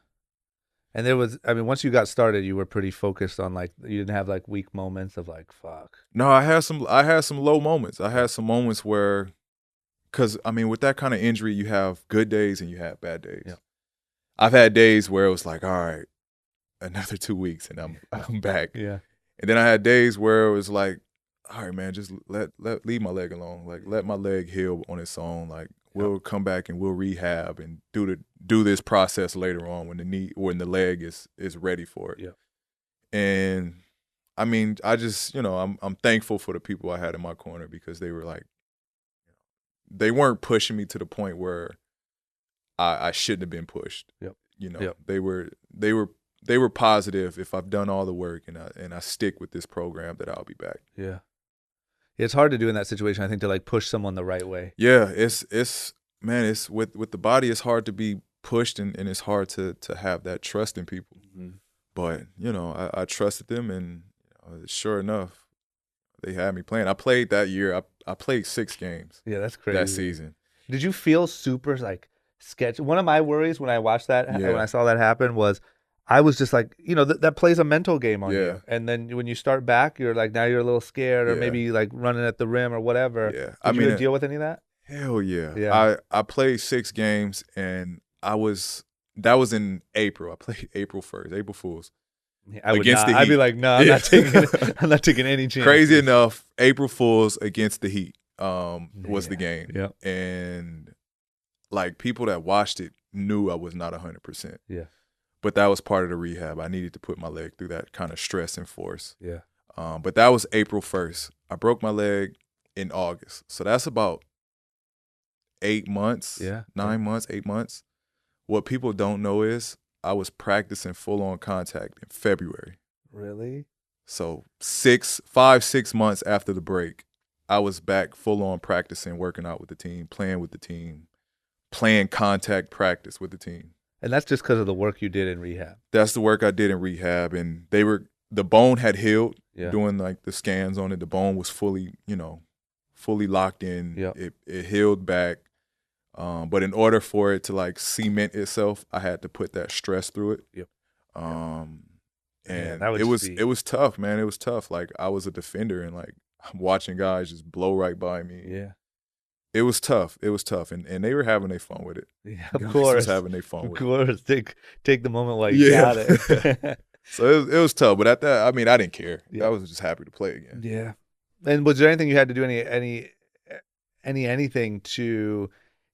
Speaker 2: And there was, I mean, once you got started, you were pretty focused on, like, you didn't have like weak moments of like, fuck.
Speaker 1: No, I had some low moments. I had some moments where, because I mean, with that kind of injury, you have good days and you have bad days.
Speaker 2: Yeah.
Speaker 1: I've had days where it was like, all right, another 2 weeks and I'm back.
Speaker 2: Yeah.
Speaker 1: And then I had days where it was like, all right, man, just leave my leg alone. Like, let my leg heal on its own. Like, we'll come back and we'll rehab and do this process later on when the leg is ready for it.
Speaker 2: Yeah.
Speaker 1: And I mean, I just, I'm thankful for the people I had in my corner, because they were like, they weren't pushing me to the point where I shouldn't have been pushed.
Speaker 2: Yep.
Speaker 1: Yep. They were positive. If I've done all the work and I stick with this program, that I'll be back.
Speaker 2: Yeah. It's hard to do in that situation, I think, to like push someone the right way.
Speaker 1: Yeah, it's with the body, it's hard to be pushed, and it's hard to have that trust in people.
Speaker 2: Mm-hmm.
Speaker 1: But, I trusted them, and sure enough, they had me playing. I played that year. I played 6 games.
Speaker 2: Yeah, that's crazy.
Speaker 1: That season.
Speaker 2: Did you feel super like sketch? One of my worries when I watched that, when I saw that happen, was I was just like, that plays a mental game on you. And then when you start back, you're like, now you're a little scared, or maybe like running at the rim or whatever.
Speaker 1: Yeah.
Speaker 2: Did you deal with any of that?
Speaker 1: Hell yeah.
Speaker 2: Yeah.
Speaker 1: I played 6 games, and that was in April. I played April 1st, April Fool's.
Speaker 2: I would
Speaker 1: against
Speaker 2: not.
Speaker 1: the
Speaker 2: I'd be
Speaker 1: Heat.
Speaker 2: like, no, I'm not taking any chance.
Speaker 1: Crazy enough, April Fool's against the Heat was the game.
Speaker 2: Yeah.
Speaker 1: And like, people that watched it knew I was not 100%.
Speaker 2: Yeah.
Speaker 1: But that was part of the rehab. I needed to put my leg through that kind of stress and force.
Speaker 2: Yeah.
Speaker 1: But that was April 1st. I broke my leg in August. So that's about 8 months, 9 months, 8 months. What people don't know is I was practicing full-on contact in February.
Speaker 2: Really?
Speaker 1: So 5-6 months after the break, I was back full-on practicing, working out with the team, playing with the team, playing contact practice with the team.
Speaker 2: And that's just because of the work you did in rehab.
Speaker 1: That's the work I did in rehab, and the bone had healed.
Speaker 2: Yeah.
Speaker 1: Doing like the scans on it, the bone was fully locked in.
Speaker 2: Yep.
Speaker 1: It healed back. But in order for it to like cement itself, I had to put that stress through it.
Speaker 2: Yep.
Speaker 1: And
Speaker 2: that would
Speaker 1: it was tough, man. It was tough. Like, I was a defender, and like, I'm watching guys just blow right by me.
Speaker 2: Yeah.
Speaker 1: It was tough. It was tough, and they were having their fun with it.
Speaker 2: Yeah,
Speaker 1: Guys
Speaker 2: of course.
Speaker 1: was having their fun with it.
Speaker 2: Of course. Take the moment while you got it.
Speaker 1: So it was tough, but at that, I mean, I didn't care.
Speaker 2: Yeah.
Speaker 1: I was just happy to play again.
Speaker 2: Yeah. And was there anything you had to do, anything to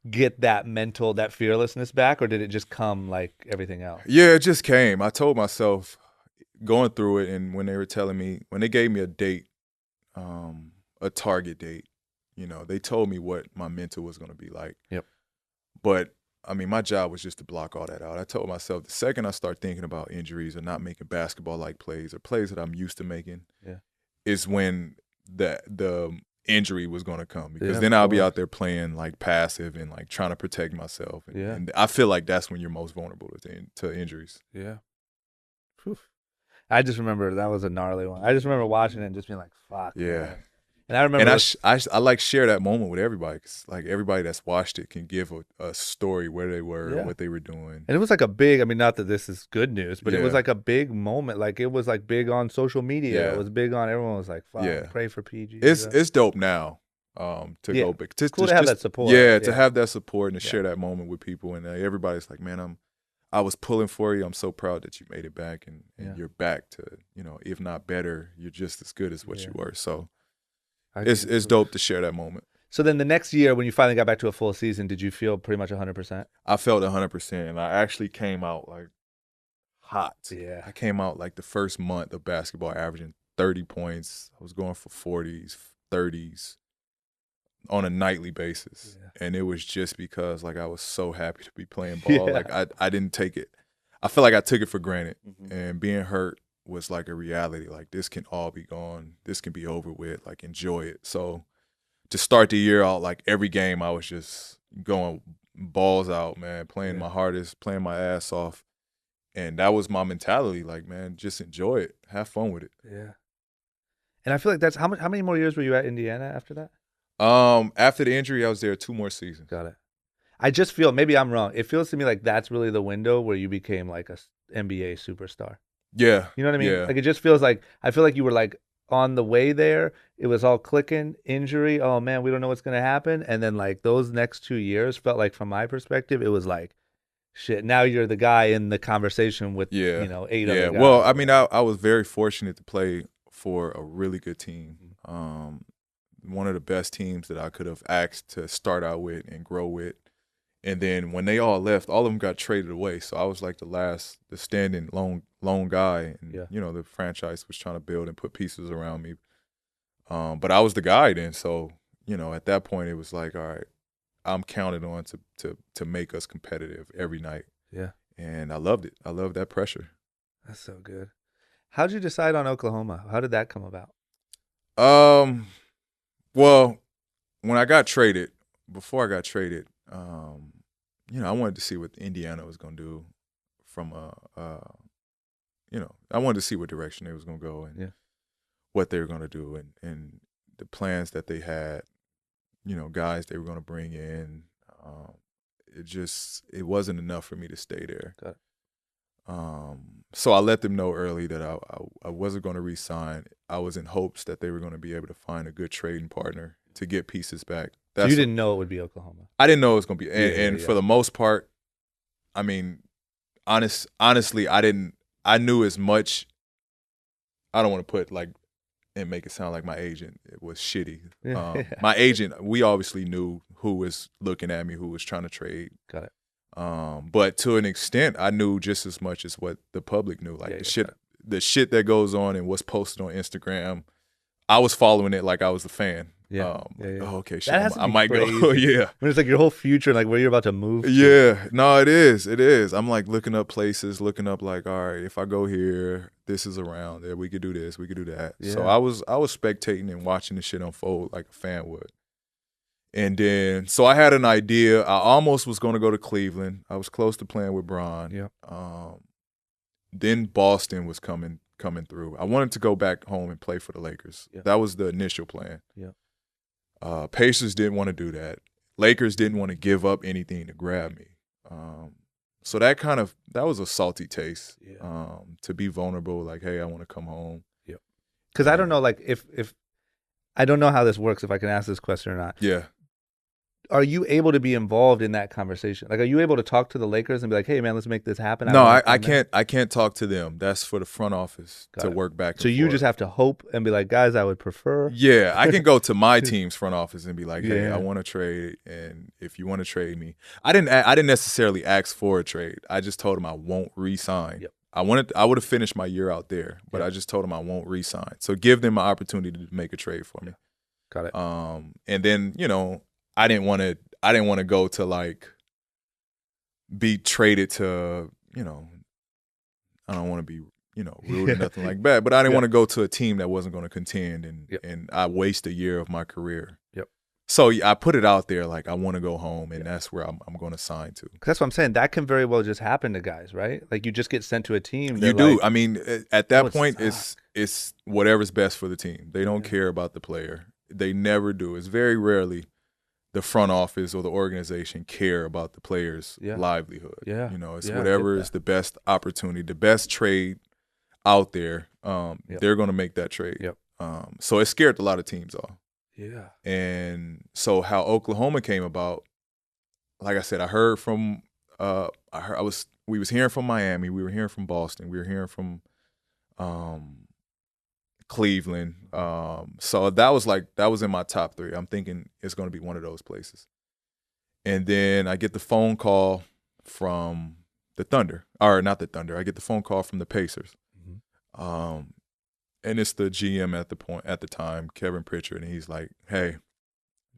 Speaker 2: get that fearlessness back, or did it just come like everything else?
Speaker 1: Yeah, it just came. I told myself going through it, and when they gave me a date, a target date, they told me what my mental was going to be like.
Speaker 2: Yep.
Speaker 1: But I mean, my job was just to block all that out. I told myself the second I start thinking about injuries or not making basketball-like plays or plays that I'm used to making, is when the injury was going to come, because then I'll be out there playing like passive and like trying to protect myself. And I feel like that's when you're most vulnerable to injuries.
Speaker 2: Yeah. Whew. I just remember that was a gnarly one. I just remember watching it and just being like, fuck.
Speaker 1: Yeah.
Speaker 2: Man. And I remember,
Speaker 1: and I like share that moment with everybody, because like everybody that's watched it can give a story where they were and what they were doing.
Speaker 2: And it was like a big, I mean, not that this is good news, but it was like a big moment. Like, it was like big on social media. It was big on, everyone was like, fuck, pray for PG.
Speaker 1: It's dope now. to
Speaker 2: Yeah.
Speaker 1: go back.
Speaker 2: Cool to have that support.
Speaker 1: Yeah, to
Speaker 2: Yeah.
Speaker 1: have that support and to
Speaker 2: Yeah.
Speaker 1: share that moment with people. And everybody's like, man, I was pulling for you. I'm so proud that you made it back, and
Speaker 2: Yeah.
Speaker 1: you're back to, if not better, you're just as good as what you were. So
Speaker 2: I
Speaker 1: it's
Speaker 2: get it.
Speaker 1: dope to share that moment.
Speaker 2: So then the next year, when you finally got back to a full season, did you feel pretty much 100%?
Speaker 1: I felt 100%, and I actually came out like hot.
Speaker 2: Yeah.
Speaker 1: I came out like the first month of basketball averaging 30 points. I was going for 40s, 30s on a nightly basis.
Speaker 2: Yeah.
Speaker 1: And it was just because like I was so happy to be playing ball.
Speaker 2: Yeah.
Speaker 1: Like I didn't take it. I feel like I took it for granted.
Speaker 2: Mhm.
Speaker 1: And being hurt was like a reality. Like this can all be gone. This can be over with. Like enjoy it. So to start the year out, like every game I was just going balls out, man, playing my hardest, playing my ass off. And that was my mentality. Like, man, just enjoy it. Have fun with it.
Speaker 2: Yeah. And I feel like that's how many more years were you at Indiana after that?
Speaker 1: After the injury, I was there 2 more seasons.
Speaker 2: Got it. I just feel, maybe I'm wrong, it feels to me like that's really the window where you became like a NBA superstar.
Speaker 1: Yeah.
Speaker 2: You know what I mean?
Speaker 1: Yeah.
Speaker 2: Like it just feels like, I feel like you were like on the way there. It was all clicking, injury. Oh man, we don't know what's going to happen. And then like those next 2 years felt like, from my perspective, it was like, shit, now you're the guy in the conversation with, 8 other guys.
Speaker 1: Well, I mean, I was very fortunate to play for a really good team. One of the best teams that I could have asked to start out with and grow with. And then when they all left, all of them got traded away. So I was like the standing lone guy. And, the franchise was trying to build and put pieces around me. But I was the guy then. So, at that point, it was like, all right, I'm counted on to make us competitive every night.
Speaker 2: Yeah.
Speaker 1: And I loved it. I loved that pressure.
Speaker 2: That's so good. How'd you decide on Oklahoma? How did that come about?
Speaker 1: Well, when I got traded, before I got traded, I wanted to see what Indiana was going to do from I wanted to see what direction they was going to go and what they were going to do and the plans that they had, guys they were going to bring in. It wasn't enough for me to stay there.
Speaker 2: Got it.
Speaker 1: So I let them know early that I wasn't going to re-sign. I was in hopes that they were going to be able to find a good trading partner to get pieces back.
Speaker 2: So you didn't know it would be Oklahoma?
Speaker 1: I didn't know it was going to be. And for the most part, I mean, honestly, I knew as much. I don't want to put like and make it sound like my agent was shitty. My agent, we obviously knew who was looking at me, who was trying to trade.
Speaker 2: Got it.
Speaker 1: But to an extent, I knew just as much as what the public knew. Like the shit that goes on and what's posted on Instagram, I was following it like I was a fan.
Speaker 2: Yeah.
Speaker 1: Oh, okay, shit.
Speaker 2: That has to
Speaker 1: I
Speaker 2: be
Speaker 1: might
Speaker 2: crazy.
Speaker 1: go. Yeah.
Speaker 2: When it's like your whole future, like where you're about to move.
Speaker 1: Yeah. No, it is. It is. I'm like looking up places, looking up like, all right, if I go here, this is around there. We could do this. We could do that.
Speaker 2: Yeah.
Speaker 1: So I was spectating and watching the shit unfold like a fan would. And then, so I had an idea. I almost was going to go to Cleveland. I was close to playing with Bron.
Speaker 2: Yeah.
Speaker 1: Then Boston was coming through. I wanted to go back home and play for the Lakers. Yeah. That was the initial plan.
Speaker 2: Yeah.
Speaker 1: Pacers didn't want to do that. Lakers didn't want to give up anything to grab me. So that was a salty taste.
Speaker 2: Yeah.
Speaker 1: To be vulnerable, like, hey, I want to come home.
Speaker 2: Yep. Because I don't know, like, if I don't know how this works, if I can ask this question or not.
Speaker 1: Yeah.
Speaker 2: Are you able to be involved in that conversation? Like, are you able to talk to the Lakers and be like, hey, man, let's make this happen?
Speaker 1: No, I can't. I can't talk to them. That's for the front office to work back and
Speaker 2: So you
Speaker 1: forth.
Speaker 2: just have to hope and be like, guys, I would prefer.
Speaker 1: Yeah, I can go to my team's front office and be like, hey,
Speaker 2: Yeah.
Speaker 1: I want to trade, and if you want to trade me. I didn't necessarily ask for a trade. I just told them I won't re-sign.
Speaker 2: Yep.
Speaker 1: I would have finished my year out there, but I just told them I won't re-sign. So give them an opportunity to make a trade for me.
Speaker 2: Got it.
Speaker 1: And then, I didn't want to go to like be traded to, I don't want to be, rude or nothing like that, but I didn't want to go to a team that wasn't going to contend and I waste a year of my career.
Speaker 2: Yep.
Speaker 1: So I put it out there like I want to go home, and that's where I'm going to sign to.
Speaker 2: 'Cause that's what I'm saying. That can very well just happen to guys, right? Like you just get sent to a team.
Speaker 1: You do.
Speaker 2: Like,
Speaker 1: I mean, at that
Speaker 2: would
Speaker 1: point,
Speaker 2: suck.
Speaker 1: it's whatever's best for the team. They don't care about the player. They never do. It's very rarely the front office or the organization care about the player's livelihood.
Speaker 2: Yeah.
Speaker 1: It's whatever is the best opportunity, the best trade out there. They're going to make that trade.
Speaker 2: Yep.
Speaker 1: So it scared a lot of teams off.
Speaker 2: Yeah.
Speaker 1: And so how Oklahoma came about, like I said, I heard from we was hearing from Miami, we were hearing from Boston, we were hearing from Cleveland. So that was in my top 3. I'm thinking it's going to be one of those places. And then I get the phone call from the Thunder, or not the Thunder. I get the phone call from the Pacers. Mm-hmm. And it's the GM at the time, Kevin Pritchard, and he's like, "Hey,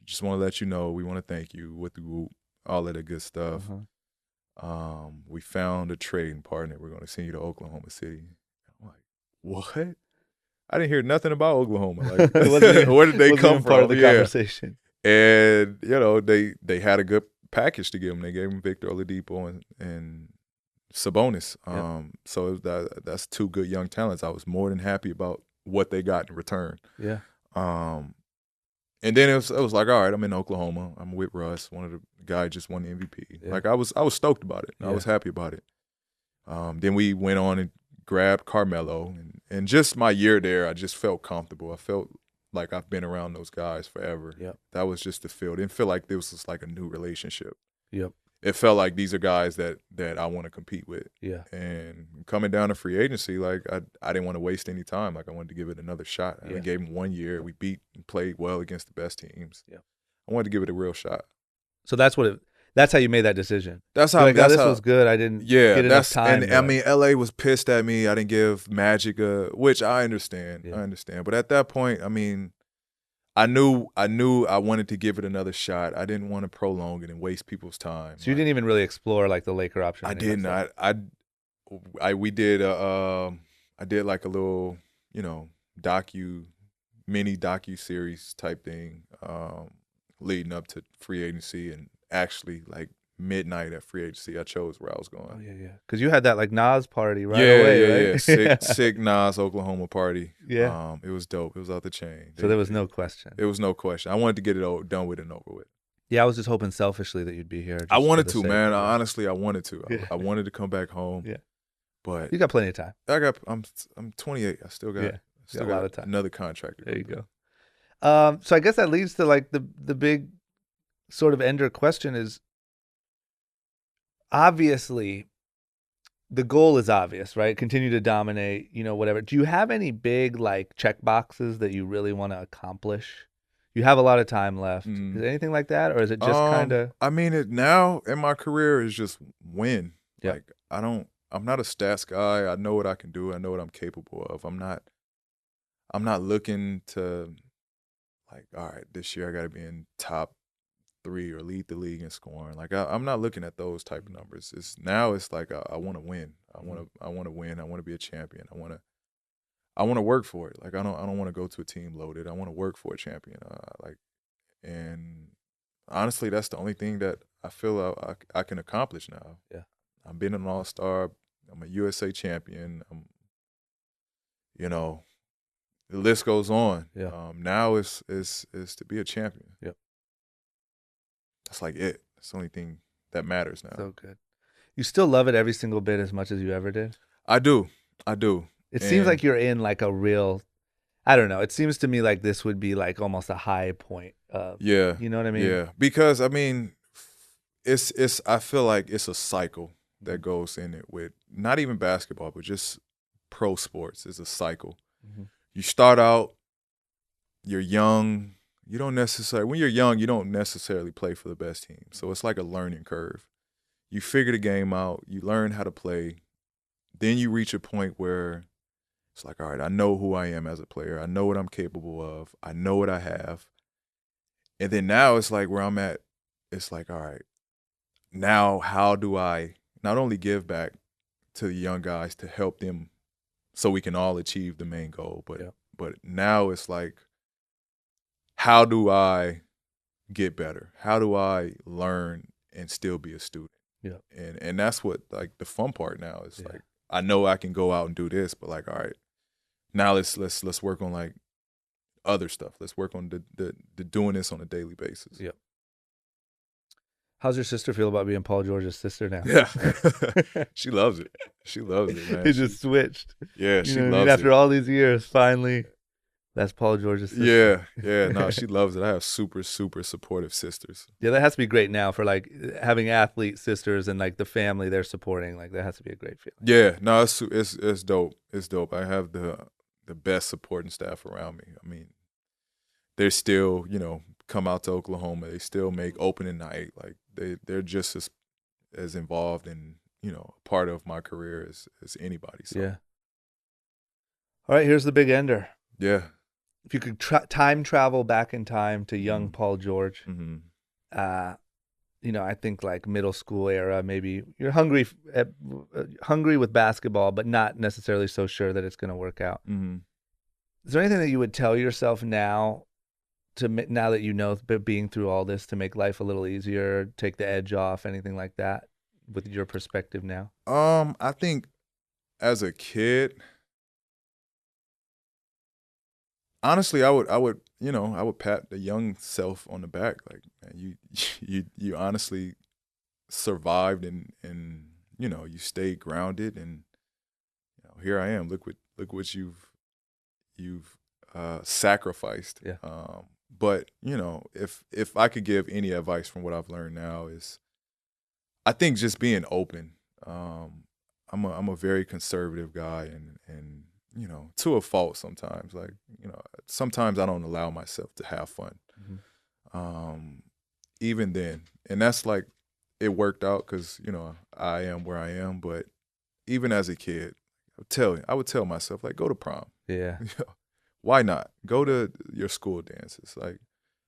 Speaker 1: just want to let you know we want to thank you with the whoop, all of the good stuff. Uh-huh. We found a trading partner. We're going to send you to Oklahoma City." I'm like, "What?" I didn't hear nothing about Oklahoma. Like, where did they come from?
Speaker 2: Part of the conversation.
Speaker 1: And they had a good package to give him. They gave him Victor Oladipo and Sabonis. So that's 2 good young talents. I was more than happy about what they got in return.
Speaker 2: Yeah.
Speaker 1: And then it was like, all right, I'm in Oklahoma. I'm with Russ. One of the guys just won the MVP. Yeah. Like I was stoked about it. I was happy about it. Then we went on and grabbed Carmelo, and just my year there, I just felt comfortable. I felt like I've been around those guys forever. Yep. That was just the feel. It didn't feel like this was like a new relationship.
Speaker 2: Yep.
Speaker 1: It felt like these are guys that I want to compete with. Yeah. And coming down to free agency, like I didn't want to waste any time. Like I wanted to give it another shot. I gave him 1 year. We beat and played well against the best teams. Yeah. I wanted to give it a real shot.
Speaker 2: So that's how you made that decision.
Speaker 1: That's how.
Speaker 2: This was good. I didn't get enough time.
Speaker 1: And I mean, LA was pissed at me. I didn't give Magic which I understand. Yeah. I understand. But at that point, I mean, I knew I wanted to give it another shot. I didn't want to prolong it and waste people's time.
Speaker 2: So you didn't even really explore like the Laker option.
Speaker 1: I didn't. We did I did like a little, mini docu series type thing leading up to free agency, and actually like midnight at free agency I chose where I was going.
Speaker 2: Oh yeah. Because you had that like Nas party right away, right?
Speaker 1: Yeah. Sick Nas Oklahoma party.
Speaker 2: Yeah.
Speaker 1: It was dope. It was out the chain.
Speaker 2: So there was no question.
Speaker 1: It was no question. I wanted to get it done with and over with.
Speaker 2: Yeah, I was just hoping selfishly that you'd be here.
Speaker 1: I wanted to, man. Honestly, I wanted to. Yeah. I wanted to come back home.
Speaker 2: Yeah.
Speaker 1: But
Speaker 2: you got plenty of time.
Speaker 1: I'm 28. I still got
Speaker 2: a lot of time.
Speaker 1: Another contract.
Speaker 2: There you go. So I guess that leads to like the big sort of ender question is, obviously the goal is obvious, right? Continue to dominate, whatever. Do you have any big like check boxes that you really want to accomplish? You have a lot of time left. Is it anything like that, or is it just kind of?
Speaker 1: I mean, it now in my career is just win.
Speaker 2: Yep.
Speaker 1: Like I'm not a stats guy. I know what I can do. I know what I'm capable of. I'm not looking to like, all right, this year I got to be in top 3 or lead the league in scoring. Like I'm not looking at those type of numbers. It's like I want to win. I want to win. I want to be a champion. I want to work for it. Like I don't want to go to a team loaded. I want to work for a champion. And honestly, that's the only thing that I feel I can accomplish now.
Speaker 2: Yeah,
Speaker 1: I've been an All-Star. I'm a USA champion. The list goes on.
Speaker 2: Yeah.
Speaker 1: Now is to be a champion.
Speaker 2: Yep.
Speaker 1: That's like it. That's the only thing that matters now.
Speaker 2: So good. You still love it every single bit as much as you ever did?
Speaker 1: I do.
Speaker 2: It seems like you're in like a real, I don't know. It seems to me like this would be like almost a high point.
Speaker 1: Yeah.
Speaker 2: You know what I mean?
Speaker 1: Yeah. Because I mean, I feel like it's a cycle that goes in it with not even basketball, but just pro sports. It's a cycle. Mm-hmm. You start out, you're young. When you're young, you don't necessarily play for the best team. So it's like a learning curve. You figure the game out, you learn how to play. Then you reach a point where it's like, all right, I know who I am as a player. I know what I'm capable of. I know what I have. And then now it's like where I'm at, it's like, all right, now how do I not only give back to the young guys to help them so we can all achieve the main goal, but now it's like, how do I get better? How do I learn and still be a student?
Speaker 2: Yeah.
Speaker 1: And that's what like the fun part now is. Like I know I can go out and do this, but like, all right, now let's work on like other stuff. Let's work on the doing this on a daily basis.
Speaker 2: Yep. How's your sister feel about being Paul George's sister now?
Speaker 1: Yeah. She loves it. She loves it, man.
Speaker 2: It just switched.
Speaker 1: Yeah, she loves it.
Speaker 2: After all these years, finally, That's Paul George's sister.
Speaker 1: Yeah. No, she loves it. I have super, super supportive sisters.
Speaker 2: Yeah, that has to be great now for like having athlete sisters and like the family they're supporting. Like that has to be a great feeling.
Speaker 1: Yeah, no, it's dope. It's dope. I have the best supporting staff around me. I mean, they're still, come out to Oklahoma. They still make opening night. Like they're just as involved in, part of my career as anybody. So.
Speaker 2: Yeah. All right, here's the big ender.
Speaker 1: Yeah.
Speaker 2: If you could time travel back in time to young Paul George,
Speaker 1: Mm-hmm.
Speaker 2: I think like middle school era, maybe you're hungry with basketball, but not necessarily so sure that it's going to work out.
Speaker 1: Mm-hmm.
Speaker 2: Is there anything that you would tell yourself now now that you know, being through all this, to make life a little easier, take the edge off, anything like that with your perspective now?
Speaker 1: I think as a kid, honestly, I would pat the young self on the back, like, man, you honestly survived and you stayed grounded, and here I am. Look what you've sacrificed.
Speaker 2: Yeah.
Speaker 1: But if I could give any advice from what I've learned now, is I think just being open. I'm a very conservative guy, and to a fault sometimes. Like, sometimes I don't allow myself to have fun.
Speaker 2: Mm-hmm.
Speaker 1: Even then. And that's like, it worked out because, I am where I am. But even as a kid, I would tell myself, like, go to prom.
Speaker 2: Yeah.
Speaker 1: Why not? Go to your school dances. Like,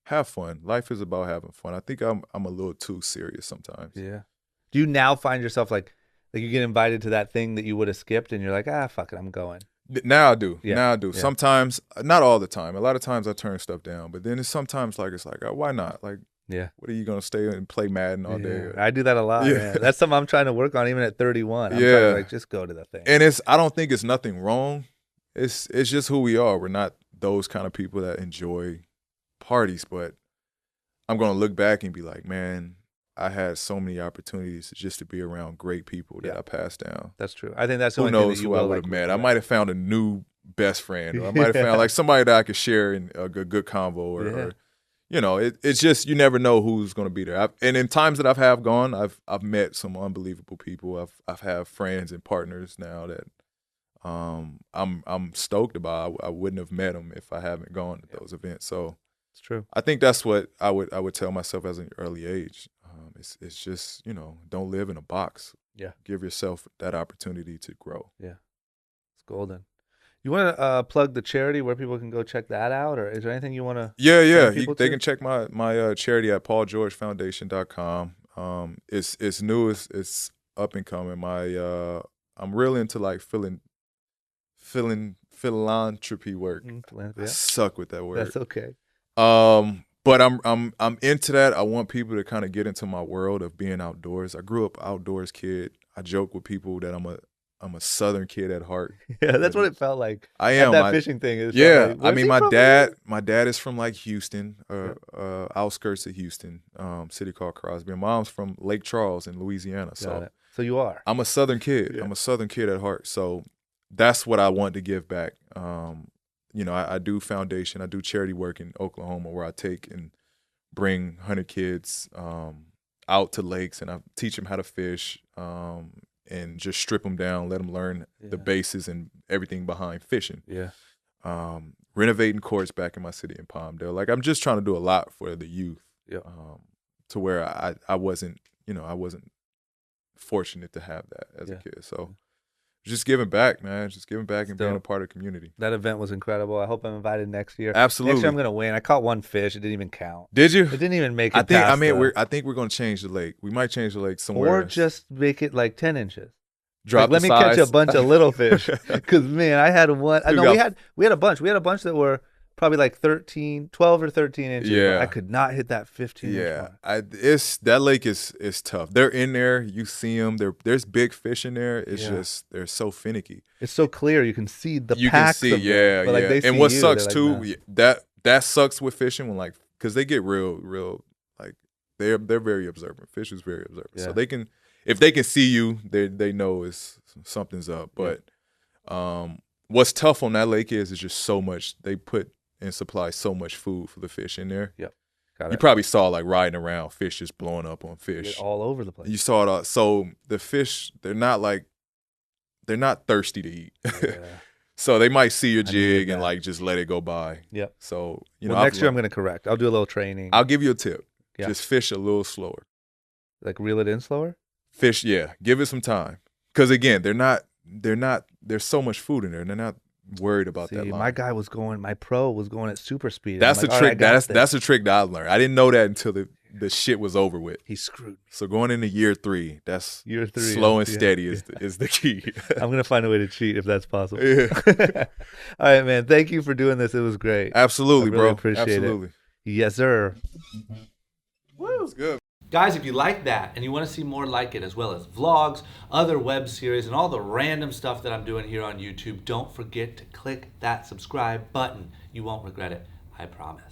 Speaker 1: have fun. Life is about having fun. I think I'm a little too serious sometimes.
Speaker 2: Yeah. Do you now find yourself like you get invited to that thing that you would have skipped and you're like, fuck it, I'm going?
Speaker 1: Now I do.
Speaker 2: Yeah.
Speaker 1: Now I do.
Speaker 2: Yeah.
Speaker 1: Sometimes, not all the time. A lot of times I turn stuff down, but then it's like, why not? Like,
Speaker 2: Yeah.
Speaker 1: what are you gonna stay and play Madden all day?
Speaker 2: I do that a lot.
Speaker 1: Yeah.
Speaker 2: Man. That's something I'm trying to work on even at 31. I'm trying to like just go to the thing.
Speaker 1: And I don't think it's nothing wrong. It's just who we are. We're not those kind of people that enjoy parties, but I'm gonna look back and be like, man, I had so many opportunities just to be around great people that I passed down.
Speaker 2: That's true. I think that's the
Speaker 1: Who
Speaker 2: only thing
Speaker 1: knows
Speaker 2: that you
Speaker 1: who I
Speaker 2: will,
Speaker 1: would
Speaker 2: like,
Speaker 1: have met? I
Speaker 2: regret.
Speaker 1: might have found a new best friend, or I might have found like somebody that I could share in a good convo, or it's just, you never know who's going to be there. And in times that I've gone, I've met some unbelievable people. I've had friends and partners now that I'm stoked about. I wouldn't have met them if I haven't gone to those events. So
Speaker 2: It's true.
Speaker 1: I think that's what I would tell myself as an early age. It's just, don't live in a box.
Speaker 2: Yeah.
Speaker 1: Give yourself that opportunity to grow.
Speaker 2: Yeah. It's golden. You want to plug the charity where people can go check that out, or is there anything you want to?
Speaker 1: Yeah.
Speaker 2: people
Speaker 1: They
Speaker 2: to?
Speaker 1: can check my charity at paulgeorgefoundation.com. It's new. It's up and coming. I'm real into like philanthropy work. I
Speaker 2: Yeah.
Speaker 1: suck with that word.
Speaker 2: That's okay.
Speaker 1: But I'm into that. I want people to kind of get into my world of being outdoors. I grew up outdoors kid. I joke with people that I'm a Southern kid at heart.
Speaker 2: Yeah, that's what it felt like.
Speaker 1: I am.
Speaker 2: That fishing thing is.
Speaker 1: Yeah,
Speaker 2: Like,
Speaker 1: I mean, my
Speaker 2: from?
Speaker 1: dad is from like Houston, outskirts of Houston, city called Crosby. My mom's from Lake Charles in Louisiana.
Speaker 2: Got
Speaker 1: So
Speaker 2: it. So you are.
Speaker 1: I'm a Southern kid.
Speaker 2: Yeah.
Speaker 1: I'm a Southern kid at heart. So that's what I want to give back. I do foundation. I do charity work in Oklahoma where I take and bring 100 kids out to lakes, and I teach them how to fish. And just strip them down, let them learn the bases and everything behind fishing.
Speaker 2: Yeah.
Speaker 1: Renovating courts back in my city in Palmdale. Like, I'm just trying to do a lot for the youth.
Speaker 2: Yeah.
Speaker 1: To where I wasn't fortunate to have that as a kid. So just giving back, man. Just giving back and being a part of the community.
Speaker 2: That event was incredible. I hope I'm invited next year.
Speaker 1: Absolutely.
Speaker 2: Next year I'm gonna win. I caught one fish. It didn't even count.
Speaker 1: Did you?
Speaker 2: It didn't even make it.
Speaker 1: I think
Speaker 2: past
Speaker 1: I think we're gonna change the lake. We might change the lake somewhere.
Speaker 2: or just make it like 10 inches.
Speaker 1: drop
Speaker 2: Like,
Speaker 1: the
Speaker 2: let me catch
Speaker 1: size.
Speaker 2: a bunch of little fish. Because man, I had one.
Speaker 1: You
Speaker 2: No,
Speaker 1: got-
Speaker 2: we had a bunch. We had a bunch that were probably like 12 or 13 inches. but
Speaker 1: Yeah.
Speaker 2: I could not hit that 15
Speaker 1: Yeah,
Speaker 2: inch
Speaker 1: that lake is tough. They're in there. You see them. There's big fish in there. It's just they're so finicky.
Speaker 2: It's so clear. You can see the
Speaker 1: You can
Speaker 2: packs
Speaker 1: see,
Speaker 2: of them, but, like, they
Speaker 1: and
Speaker 2: see
Speaker 1: what
Speaker 2: you,
Speaker 1: sucks
Speaker 2: they're
Speaker 1: too,
Speaker 2: like, nah.
Speaker 1: that sucks with fishing when like, because they get real like they're very observant. Fish is very observant, so
Speaker 2: Yeah.
Speaker 1: they can, if they can see you, they know something's up. But what's tough on that lake is just so much. They put and supply so much food for the fish in there.
Speaker 2: Yep. Got
Speaker 1: You
Speaker 2: it.
Speaker 1: probably saw like riding around, fish just blowing up on fish.
Speaker 2: All over the place.
Speaker 1: You saw it all. So the fish, they're not thirsty to eat.
Speaker 2: Yeah.
Speaker 1: So they might see your
Speaker 2: I needed
Speaker 1: jig and
Speaker 2: that.
Speaker 1: like just let it go by.
Speaker 2: Yep.
Speaker 1: So
Speaker 2: Next year I'm going to correct. I'll do a little training.
Speaker 1: I'll give you a tip.
Speaker 2: Yeah.
Speaker 1: Just fish a little slower.
Speaker 2: Like reel it in slower?
Speaker 1: Fish, yeah. Give it some time. Because again, there's so much food in there and they're not worried about that line.
Speaker 2: My pro was going at super speed.
Speaker 1: That's
Speaker 2: I'm
Speaker 1: the
Speaker 2: like,
Speaker 1: trick.
Speaker 2: "All right, I got
Speaker 1: That's
Speaker 2: this."
Speaker 1: a trick that I learned. I didn't know that until the shit was over with.
Speaker 2: He screwed me.
Speaker 1: So going into year 3, that's
Speaker 2: Year 3.
Speaker 1: slow and
Speaker 2: yeah,
Speaker 1: steady
Speaker 2: yeah.
Speaker 1: is the key.
Speaker 2: I'm going to find a way to cheat if that's possible.
Speaker 1: Yeah.
Speaker 2: All right, man. Thank you for doing this. It was great.
Speaker 1: Absolutely,
Speaker 2: I really
Speaker 1: bro.
Speaker 2: appreciate it.
Speaker 1: Absolutely.
Speaker 2: Yes, sir.
Speaker 1: It's good.
Speaker 2: Guys, if you like that and you want to see more like it, as well as vlogs, other web series, and all the random stuff that I'm doing here on YouTube, don't forget to click that subscribe button. You won't regret it. I promise.